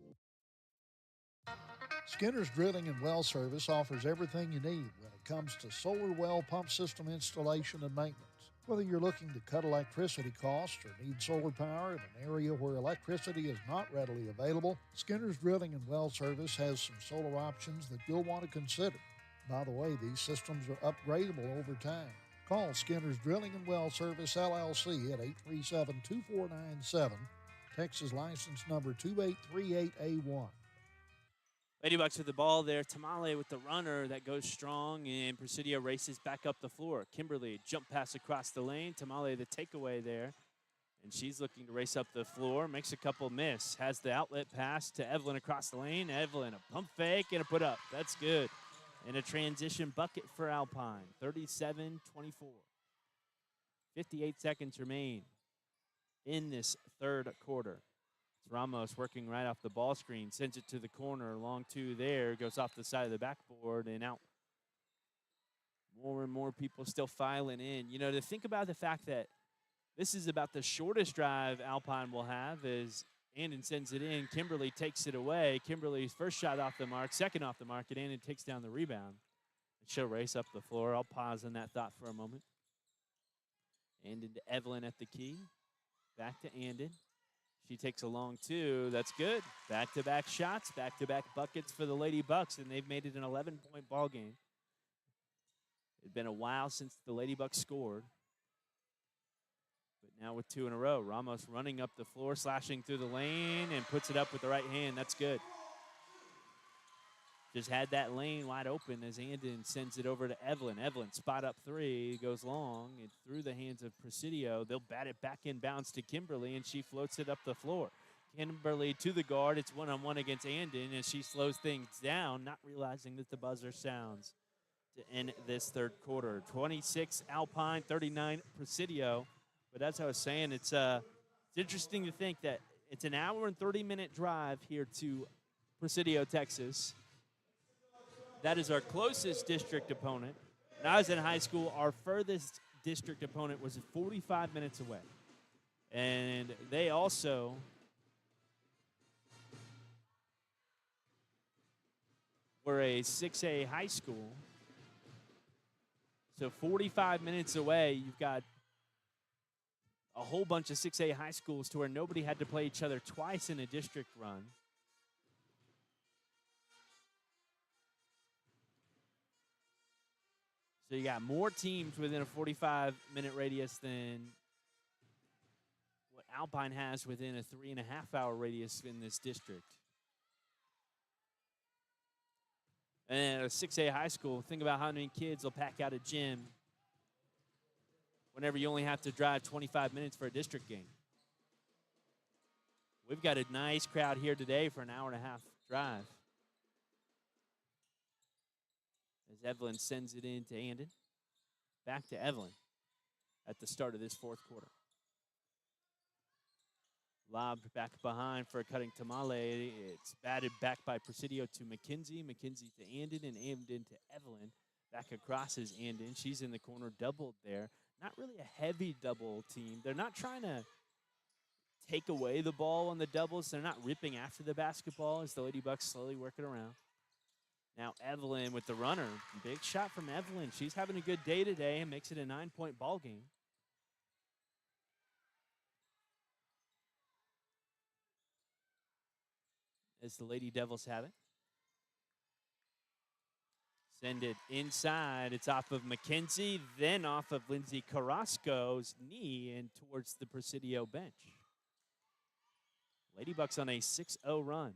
Skinner's Drilling and Well Service offers everything you need when it comes to solar well pump system installation and maintenance. Whether you're looking to cut electricity costs or need solar power in an area where electricity is not readily available, Skinner's Drilling and Well Service has some solar options that you'll want to consider. By the way, these systems are upgradable over time. Call Skinner's Drilling and Well Service, LLC at 837-2497, Texas license number 2838A1. Lady Bucks with the ball there. Tamale with the runner that goes strong, and Presidio races back up the floor. Kimberly, jump pass across the lane. Tamale, the takeaway there. And she's looking to race up the floor. Makes a couple miss. Has the outlet pass to Evelyn across the lane. Evelyn, a pump fake and a put up. That's good. And a transition bucket for Alpine. 37-24. 58 seconds remain in this third quarter. Ramos working right off the ball screen, sends it to the corner, long two there, goes off the side of the backboard and out. More and more people still filing in. You know, to think about the fact that This is about the shortest drive Alpine will have as Andon sends it in. Kimberly takes it away. Kimberly's first shot off the mark, second off the mark, and Andon takes down the rebound. She'll race up the floor. I'll pause on that thought for a moment. Andon to Evelyn at the key. Back to Andon. She takes a long two. That's good. Back-to-back shots, back-to-back buckets for the Lady Bucks, and they've made it an 11-point ball game. It's been a while since the Lady Bucks scored. But now with two in a row, Ramos running up the floor, slashing through the lane, and puts it up with the right hand. That's good. Just had that lane wide open as Andon sends it over to Evelyn. Evelyn, spot up three, goes long and through the hands of Presidio. They'll bat it back in bounds to Kimberly, and she floats it up the floor. Kimberly to the guard. It's one-on-one against Andon as she slows things down, not realizing that the buzzer sounds to end this third quarter. 26 Alpine, 39 Presidio. But as I was saying, it's interesting to think that it's an hour and 30-minute drive here to Presidio, Texas. That is our closest district opponent. When I was in high school, our furthest district opponent was 45 minutes away. And they also were a 6A high school. So 45 minutes away, you've got a whole bunch of 6A high schools to where nobody had to play each other twice in a district run. So you got more teams within a 45-minute radius than what Alpine has within a 3.5-hour radius in this district. And at a 6A high school, think about how many kids will pack out a gym whenever you only have to drive 25 minutes for a district game. We've got a nice crowd here today for an hour-and-a-half drive. As Evelyn sends it in to Andon. Back to Evelyn at the start of this fourth quarter. Lobbed back behind for a cutting Tamale. It's batted back by Presidio to McKenzie. McKenzie to Andon, and Andon to Evelyn. Back across is Andon. She's in the corner, doubled there. Not really a heavy double team. They're not trying to take away the ball on the doubles. They're not ripping after the basketball as the Lady Bucks slowly work it around. Now Evelyn with the runner. Big shot from Evelyn. She's having a good day today and makes it a 9-point ball game. As the Lady Devils have it. Send it inside. It's off of McKenzie, then off of Lindsay Carrasco's knee and towards the Presidio bench. Lady Bucks on a 6-0 run.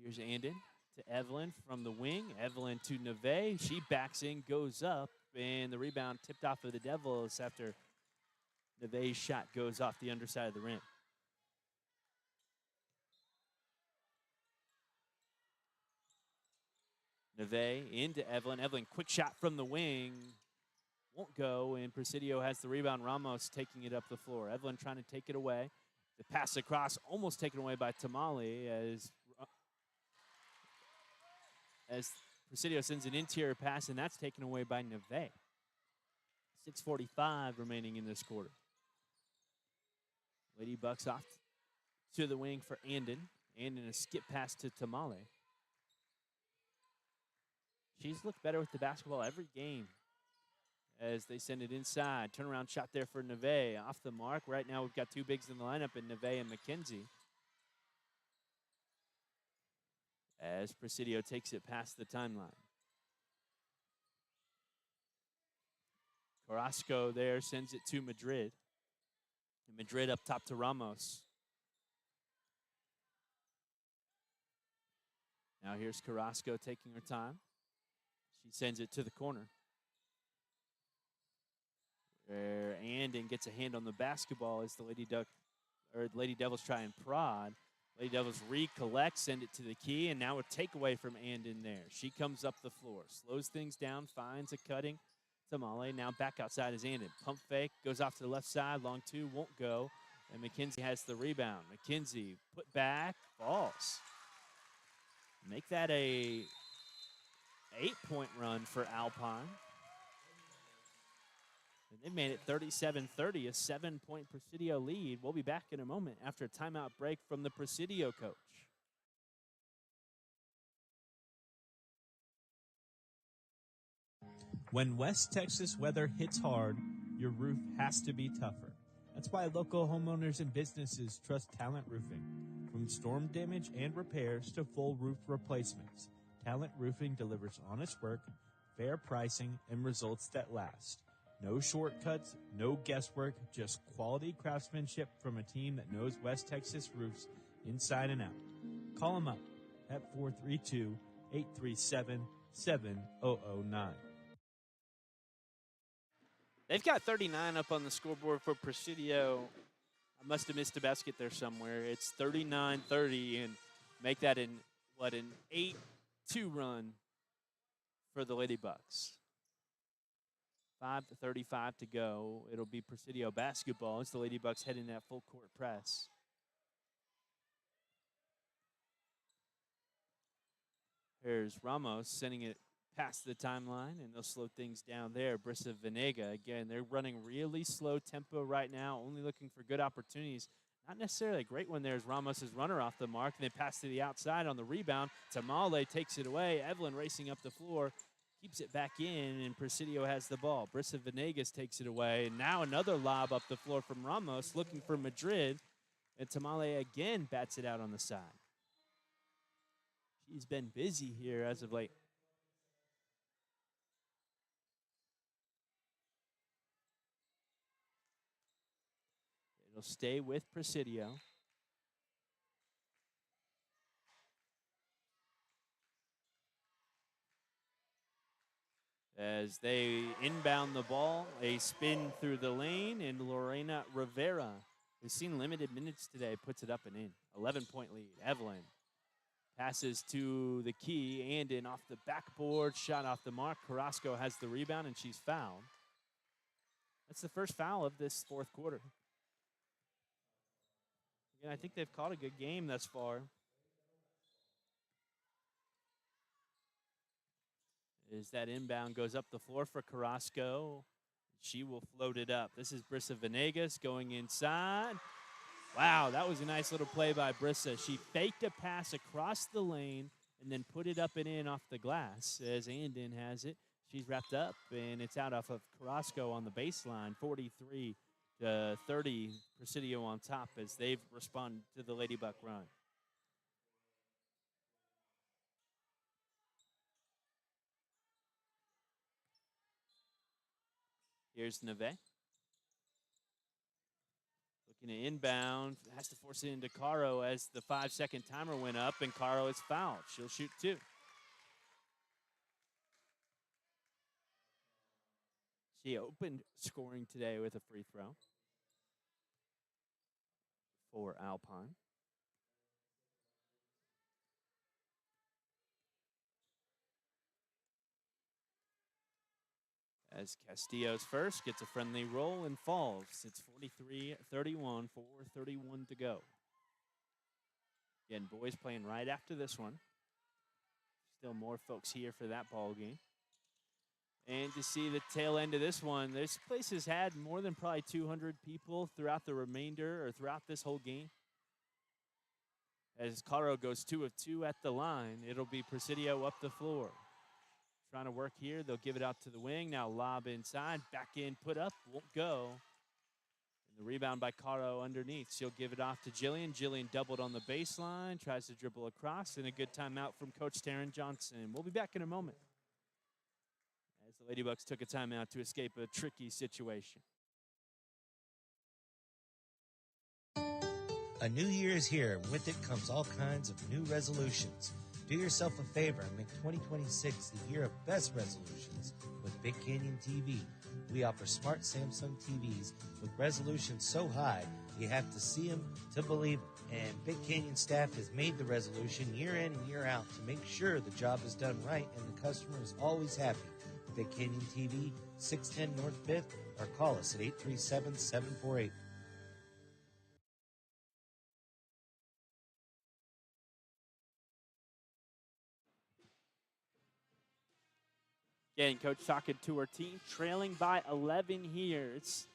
Here's Andon to Evelyn from the wing. Evelyn to Neve. She backs in, goes up, and the rebound tipped off of the Devils after Neve's shot goes off the underside of the rim. Neve into Evelyn. Evelyn, quick shot from the wing. Won't go, and Presidio has the rebound. Ramos taking it up the floor. Evelyn trying to take it away. The pass across, almost taken away by Tamale as Presidio sends an interior pass, and that's taken away by Neve. 6:45 remaining in this quarter. Lady Bucks off to the wing for Andon. Andon a skip pass to Tamale. She's looked better with the basketball every game as they send it inside. Turnaround shot there for Neve. Off the mark. Right now we've got two bigs in the lineup in Neve and McKenzie. As Presidio takes it past the timeline. Carrasco there sends it to Madrid. And Madrid up top to Ramos. Now here's Carrasco taking her time. She sends it to the corner. Where Andon gets a hand on the basketball as the Lady Devils try and prod. Lady Devils recollect, send it to the key, and now a takeaway from Andon there. She comes up the floor, slows things down, finds a cutting. Tamale now back outside is Andon. Pump fake, goes off to the left side, long two, won't go. And McKenzie has the rebound. McKenzie put back, falls. Make that a 8-point run for Alpine. And they made it 37-30, a 7-point Presidio lead. We'll be back in a moment after a timeout break from the Presidio coach. When West Texas weather hits hard, your roof has to be tougher. That's why local homeowners and businesses trust Talent Roofing. From storm damage and repairs to full roof replacements, Talent Roofing delivers honest work, fair pricing, and results that last. No shortcuts, no guesswork, just quality craftsmanship from a team that knows West Texas roofs inside and out. Call them up at 432-837-7009. They've got 39 up on the scoreboard for Presidio. I must have missed a basket there somewhere. It's 39-30, and make that an 8-2 run for the Lady Bucks. 5:35 to go. It'll be Presidio basketball as the Lady Bucks head in that full court press. Here's Ramos sending it past the timeline, and they'll slow things down there. Brissa Venega, again, they're running really slow tempo right now, only looking for good opportunities. Not necessarily a great one there as Ramos' runner off the mark, and they pass to the outside on the rebound. Tamale takes it away. Evelyn racing up the floor, keeps it back in, and Presidio has the ball. Brissa Venegas takes it away, and now another lob up the floor from Ramos, looking for Madrid, and Tamale again bats it out on the side. She's been busy here as of late. It'll stay with Presidio. As they inbound the ball, a spin through the lane, and Lorena Rivera, who's seen limited minutes today, puts it up and in. 11-point lead. Evelyn passes to the key and in off the backboard, shot off the mark. Carrasco has the rebound, and she's fouled. That's the first foul of this fourth quarter. Again, I think they've caught a good game thus far. As that inbound goes up the floor for Carrasco, she will float it up. This is Brissa Venegas going inside. Wow, that was a nice little play by Brissa. She faked a pass across the lane and then put it up and in off the glass as Andon has it. She's wrapped up, and it's out off of Carrasco on the baseline. 43-30, Presidio on top as they've responded to the Lady Buck run. Here's Neve. Looking to inbound. Has to force it into Caro as the 5-second timer went up, and Caro is fouled. She'll shoot two. She opened scoring today with a free throw for Alpine. As Castillo's first gets a friendly roll and falls. It's 43-31, 4:31 to go. Again, boys playing right after this one. Still more folks here for that ball game. And to see the tail end of this one, this place has had more than probably 200 people throughout the remainder or throughout this whole game. As Caro goes 2 of 2 at the line, it'll be Presidio up the floor. Trying to work here. They'll give it out to the wing. Now lob inside. Back in, put up. Won't go. And the rebound by Caro underneath. She'll give it off to Jillian. Jillian doubled on the baseline. Tries to dribble across. And a good timeout from Coach Taryn Johnson. We'll be back in a moment as the Lady Bucks took a timeout to escape a tricky situation. A new year is here, and with it comes all kinds of new resolutions. Do yourself a favor and make 2026 the year of best resolutions with Big Canyon TV. We offer smart Samsung TVs with resolutions so high you have to see them to believe them. And Big Canyon staff has made the resolution year in and year out to make sure the job is done right and the customer is always happy. Big Canyon TV, 610 North 5th, or call us at 837-748. Again, coach talking to her team, trailing by 11 here. It's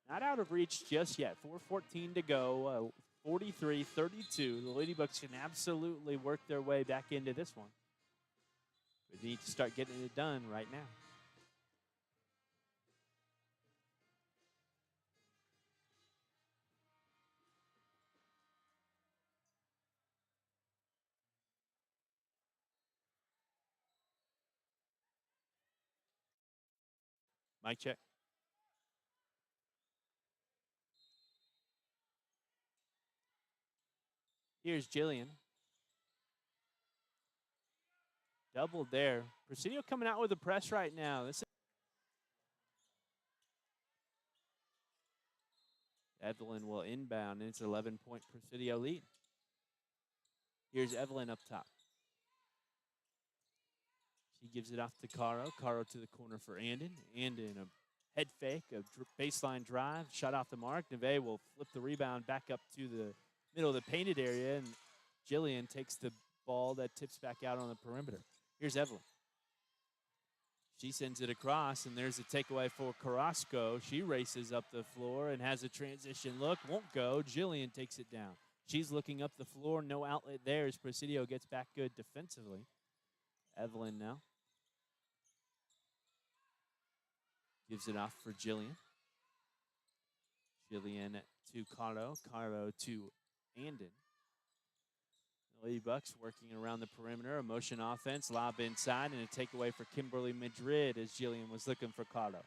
not out of reach just yet. 4:14 to go, 43-32. The Lady Bucks can absolutely work their way back into this one. We need to start getting it done right now. Mic check. Here's Jillian. Doubled there. Presidio coming out with a press right now. Evelyn will inbound, and it's an 11-point Presidio lead. Here's Evelyn up top. She gives it off to Caro. Caro to the corner for Andon. Andon, a head fake, a baseline drive, shot off the mark. Neve will flip the rebound back up to the middle of the painted area, and Jillian takes the ball that tips back out on the perimeter. Here's Evelyn. She sends it across, and there's a takeaway for Carrasco. She races up the floor and has a transition look. Won't go. Jillian takes it down. She's looking up the floor. No outlet there as Presidio gets back good defensively. Evelyn now. Gives it off for Jillian. Jillian to Caro. Caro to Andon. The Lady Bucks working around the perimeter. A motion offense, lob inside, and a takeaway for Kimberly Madrid as Jillian was looking for Caro.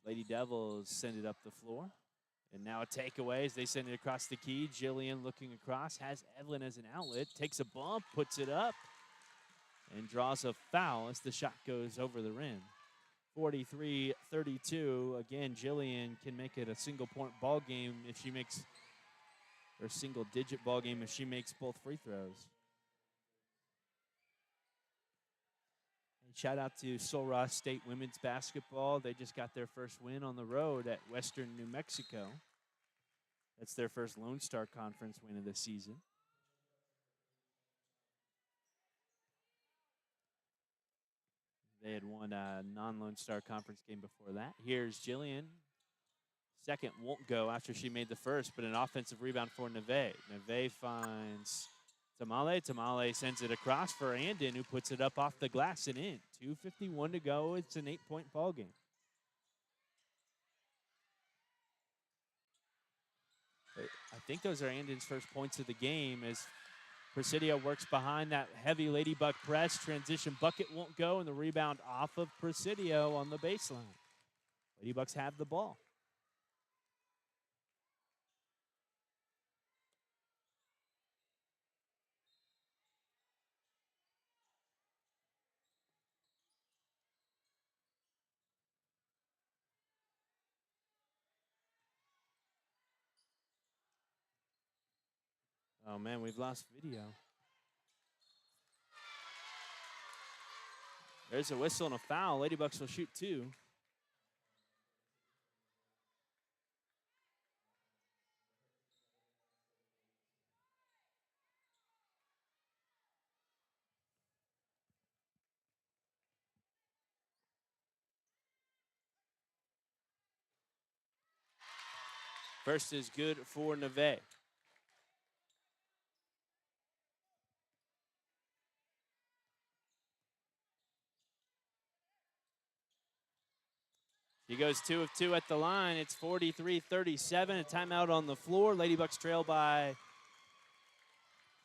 Lady Devils send it up the floor. And now a takeaway as they send it across the key. Jillian looking across, has Evelyn as an outlet, takes a bump, puts it up, and draws a foul as the shot goes over the rim. 43-32. Again, Jillian can make it a single-point ball game if she makes, or single-digit ball game if she makes both free throws. And shout out to Sul Ross State women's basketball. They just got their first win on the road at Western New Mexico. That's their first Lone Star Conference win of the season. They had won a non-Lone Star Conference game before that. Here's Jillian. Second won't go after she made the first, but an offensive rebound for Neve. Neve finds Tamale. Tamale sends it across for Andon, who puts it up off the glass and in. 2:51 to go. It's an 8-point ball game. I think those are Andon's first points of the game as Presidio works behind that heavy Ladybug press. Transition bucket won't go, and the rebound off of Presidio on the baseline. Ladybugs have the ball. Oh, man, we've lost video. There's a whistle and a foul. Ladybugs will shoot two. First is good for Neve. He goes 2 of 2 at the line. It's 43-37. A timeout on the floor. Ladybugs trail by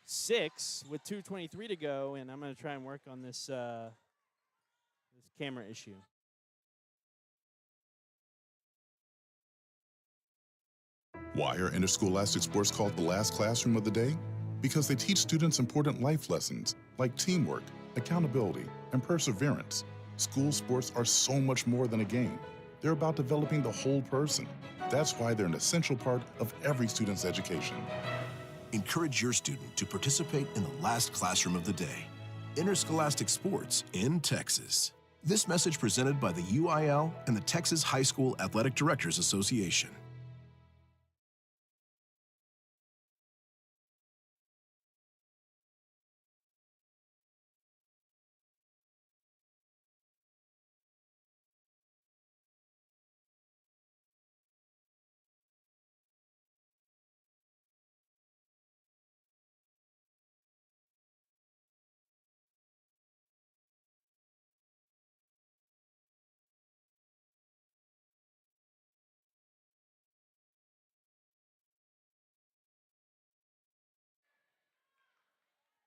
6 with 2:23 to go. And I'm going to try and work on this camera issue. Why are interscholastic sports called the last classroom of the day? Because they teach students important life lessons like teamwork, accountability, and perseverance. School sports are so much more than a game. They're about developing the whole person. That's why they're an essential part of every student's education. Encourage your student to participate in the last classroom of the day. Interscholastic sports in Texas. This message presented by the UIL and the Texas High School Athletic Directors Association.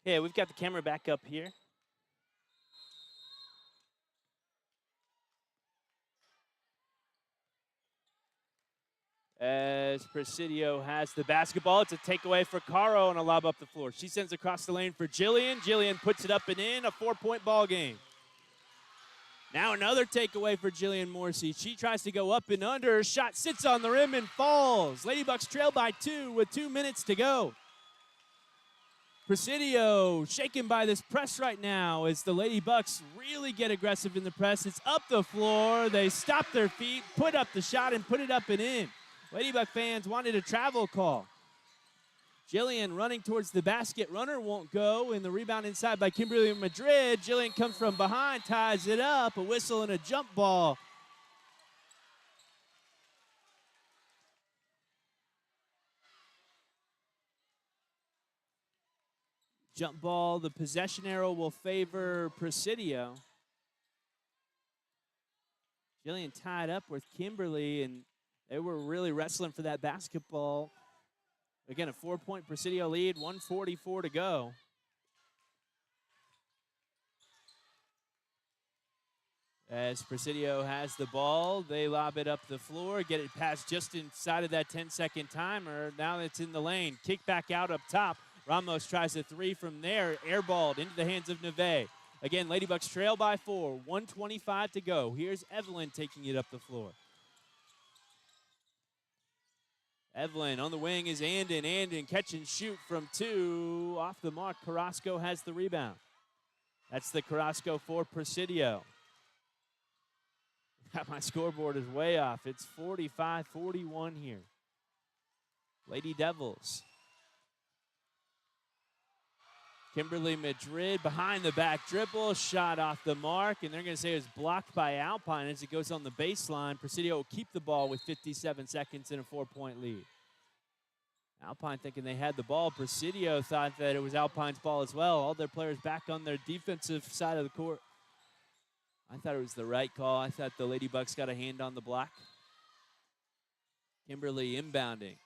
Yeah, we've got the camera back up here. As Presidio has the basketball, it's a takeaway for Caro and a lob up the floor. She sends across the lane for Jillian. Jillian puts it up and in, a 4-point ball game. Now another takeaway for Jillian Morrissey. She tries to go up and under. Her shot sits on the rim and falls. Lady Bucks trail by 2 with 2 minutes to go. Presidio shaken by this press right now as the Lady Bucks really get aggressive in the press. It's up the floor. They stop their feet, put up the shot, and put it up and in. Lady Buck fans wanted a travel call. Jillian running towards the basket. Runner won't go, and the rebound inside by Kimberly Madrid. Jillian comes from behind, ties it up, a whistle and a jump ball. Jump ball, the possession arrow will favor Presidio. Jillian tied up with Kimberly, and they were really wrestling for that basketball. Again, a 4-point Presidio lead, 1:44 to go. As Presidio has the ball, they lob it up the floor, get it past just inside of that 10-second timer. Now it's in the lane. Kick back out up top. Ramos tries a 3 from there, airballed into the hands of Neve. Again, Lady Bucks trail by 4, 1:25 to go. Here's Evelyn taking it up the floor. Evelyn on the wing is Andon. Andon catch and shoot from 2. Off the mark, Carrasco has the rebound. That's the Carrasco for Presidio. My scoreboard is way off. It's 45-41 here. Lady Devils. Kimberly Madrid behind the back dribble, shot off the mark, and they're going to say it was blocked by Alpine as it goes on the baseline. Presidio will keep the ball with 57 seconds and a 4-point lead. Alpine thinking they had the ball. Presidio thought that it was Alpine's ball as well. All their players back on their defensive side of the court. I thought it was the right call. I thought the Lady Bucks got a hand on the block. Kimberly inbounding.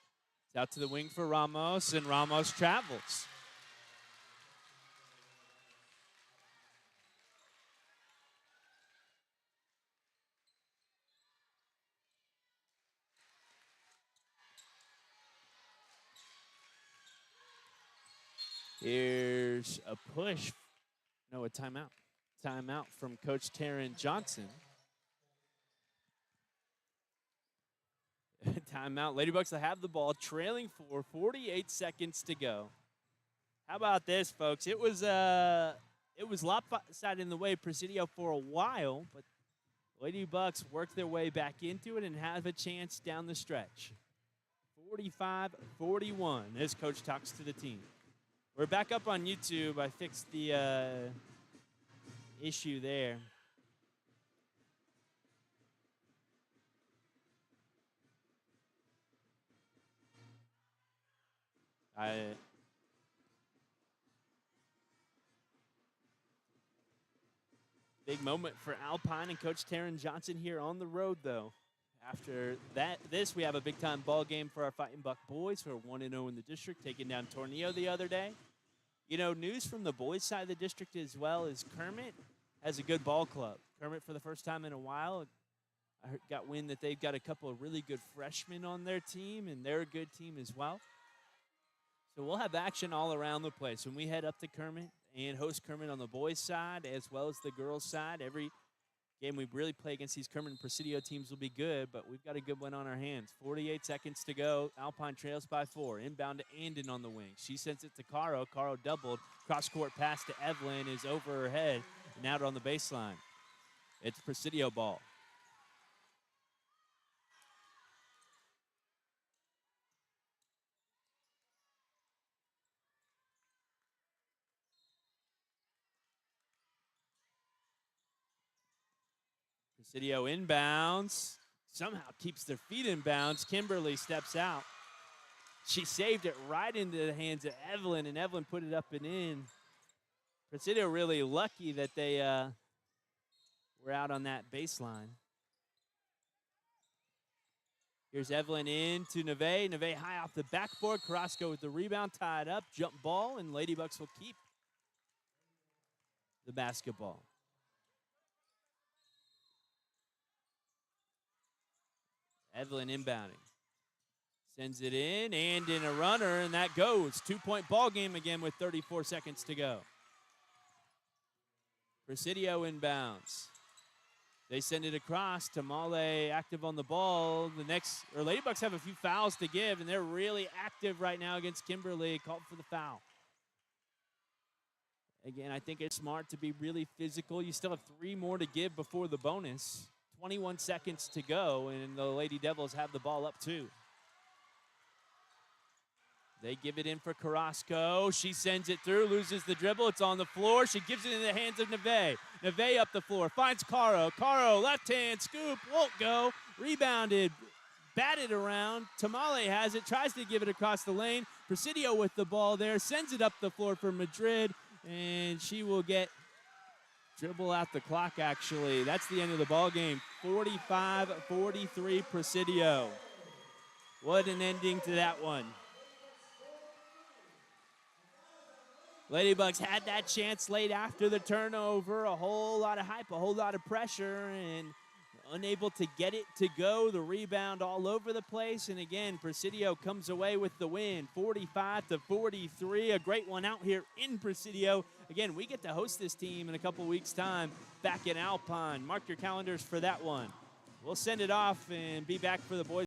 It's out to the wing for Ramos, and Ramos travels. Here's a push. No, a timeout. Timeout from Coach Taryn Johnson. Timeout. Lady Bucks will have the ball, trailing for 48 seconds to go. How about this, folks? It was lopsided in the way Presidio for a while, but Lady Bucks work their way back into it and have a chance down the stretch. 45-41 as Coach talks to the team. We're back up on YouTube. I fixed the issue there. Big moment for Alpine and Coach Taryn Johnson here on the road, though. After we have a big-time ball game for our Fighting Buck boys, who are 1-0 in the district, taking down Tornillo the other day. You know, news from the boys' side of the district as well is Kermit has a good ball club. Kermit, for the first time in a while, I got wind that they've got a couple of really good freshmen on their team, and they're a good team as well. So we'll have action all around the place. When we head up to Kermit and host Kermit on the boys' side as well as the girls' side, every game we really play against these Kermit and Presidio teams will be good, but we've got a good one on our hands. 48 seconds to go. Alpine trails by 4. Inbound to Andon on the wing. She sends it to Caro. Caro doubled. Cross-court pass to Evelyn is over her head and out on the baseline. It's Presidio ball. Presidio inbounds. Somehow keeps their feet in bounds. Kimberly steps out. She saved it right into the hands of Evelyn, and Evelyn put it up and in. Presidio really lucky that they were out on that baseline. Here's Evelyn in to Neve. Neve high off the backboard. Carrasco with the rebound, tied up. Jump ball, and Lady Bucks will keep the basketball. Evelyn inbounding. Sends it in and in a runner, and that goes. 2-point ball game again with 34 seconds to go. Presidio inbounds. They send it across. Tamale active on the ball. Lady Bucks have a few fouls to give, and they're really active right now against Kimberly. Called for the foul. Again, I think it's smart to be really physical. You still have 3 more to give before the bonus. 21 seconds to go, and the Lady Devils have the ball up 2. They give it in for Carrasco. She sends it through, loses the dribble. It's on the floor. She gives it in the hands of Neve. Neve up the floor, finds Caro. Caro, left hand, scoop, won't go. Rebounded, batted around. Tamale has it, tries to give it across the lane. Presidio with the ball there, sends it up the floor for Madrid, and she will get dribble out the clock, actually. That's the end of the ball game. 45-43 Presidio. What an ending to that one. Ladybugs had that chance late after the turnover. A whole lot of hype, a whole lot of pressure, and unable to get it to go. The rebound all over the place. And again, Presidio comes away with the win, 45-43. A great one out here in Presidio. Again, we get to host this team in a couple weeks' time back in Alpine. Mark your calendars for that one. We'll send it off and be back for the boys.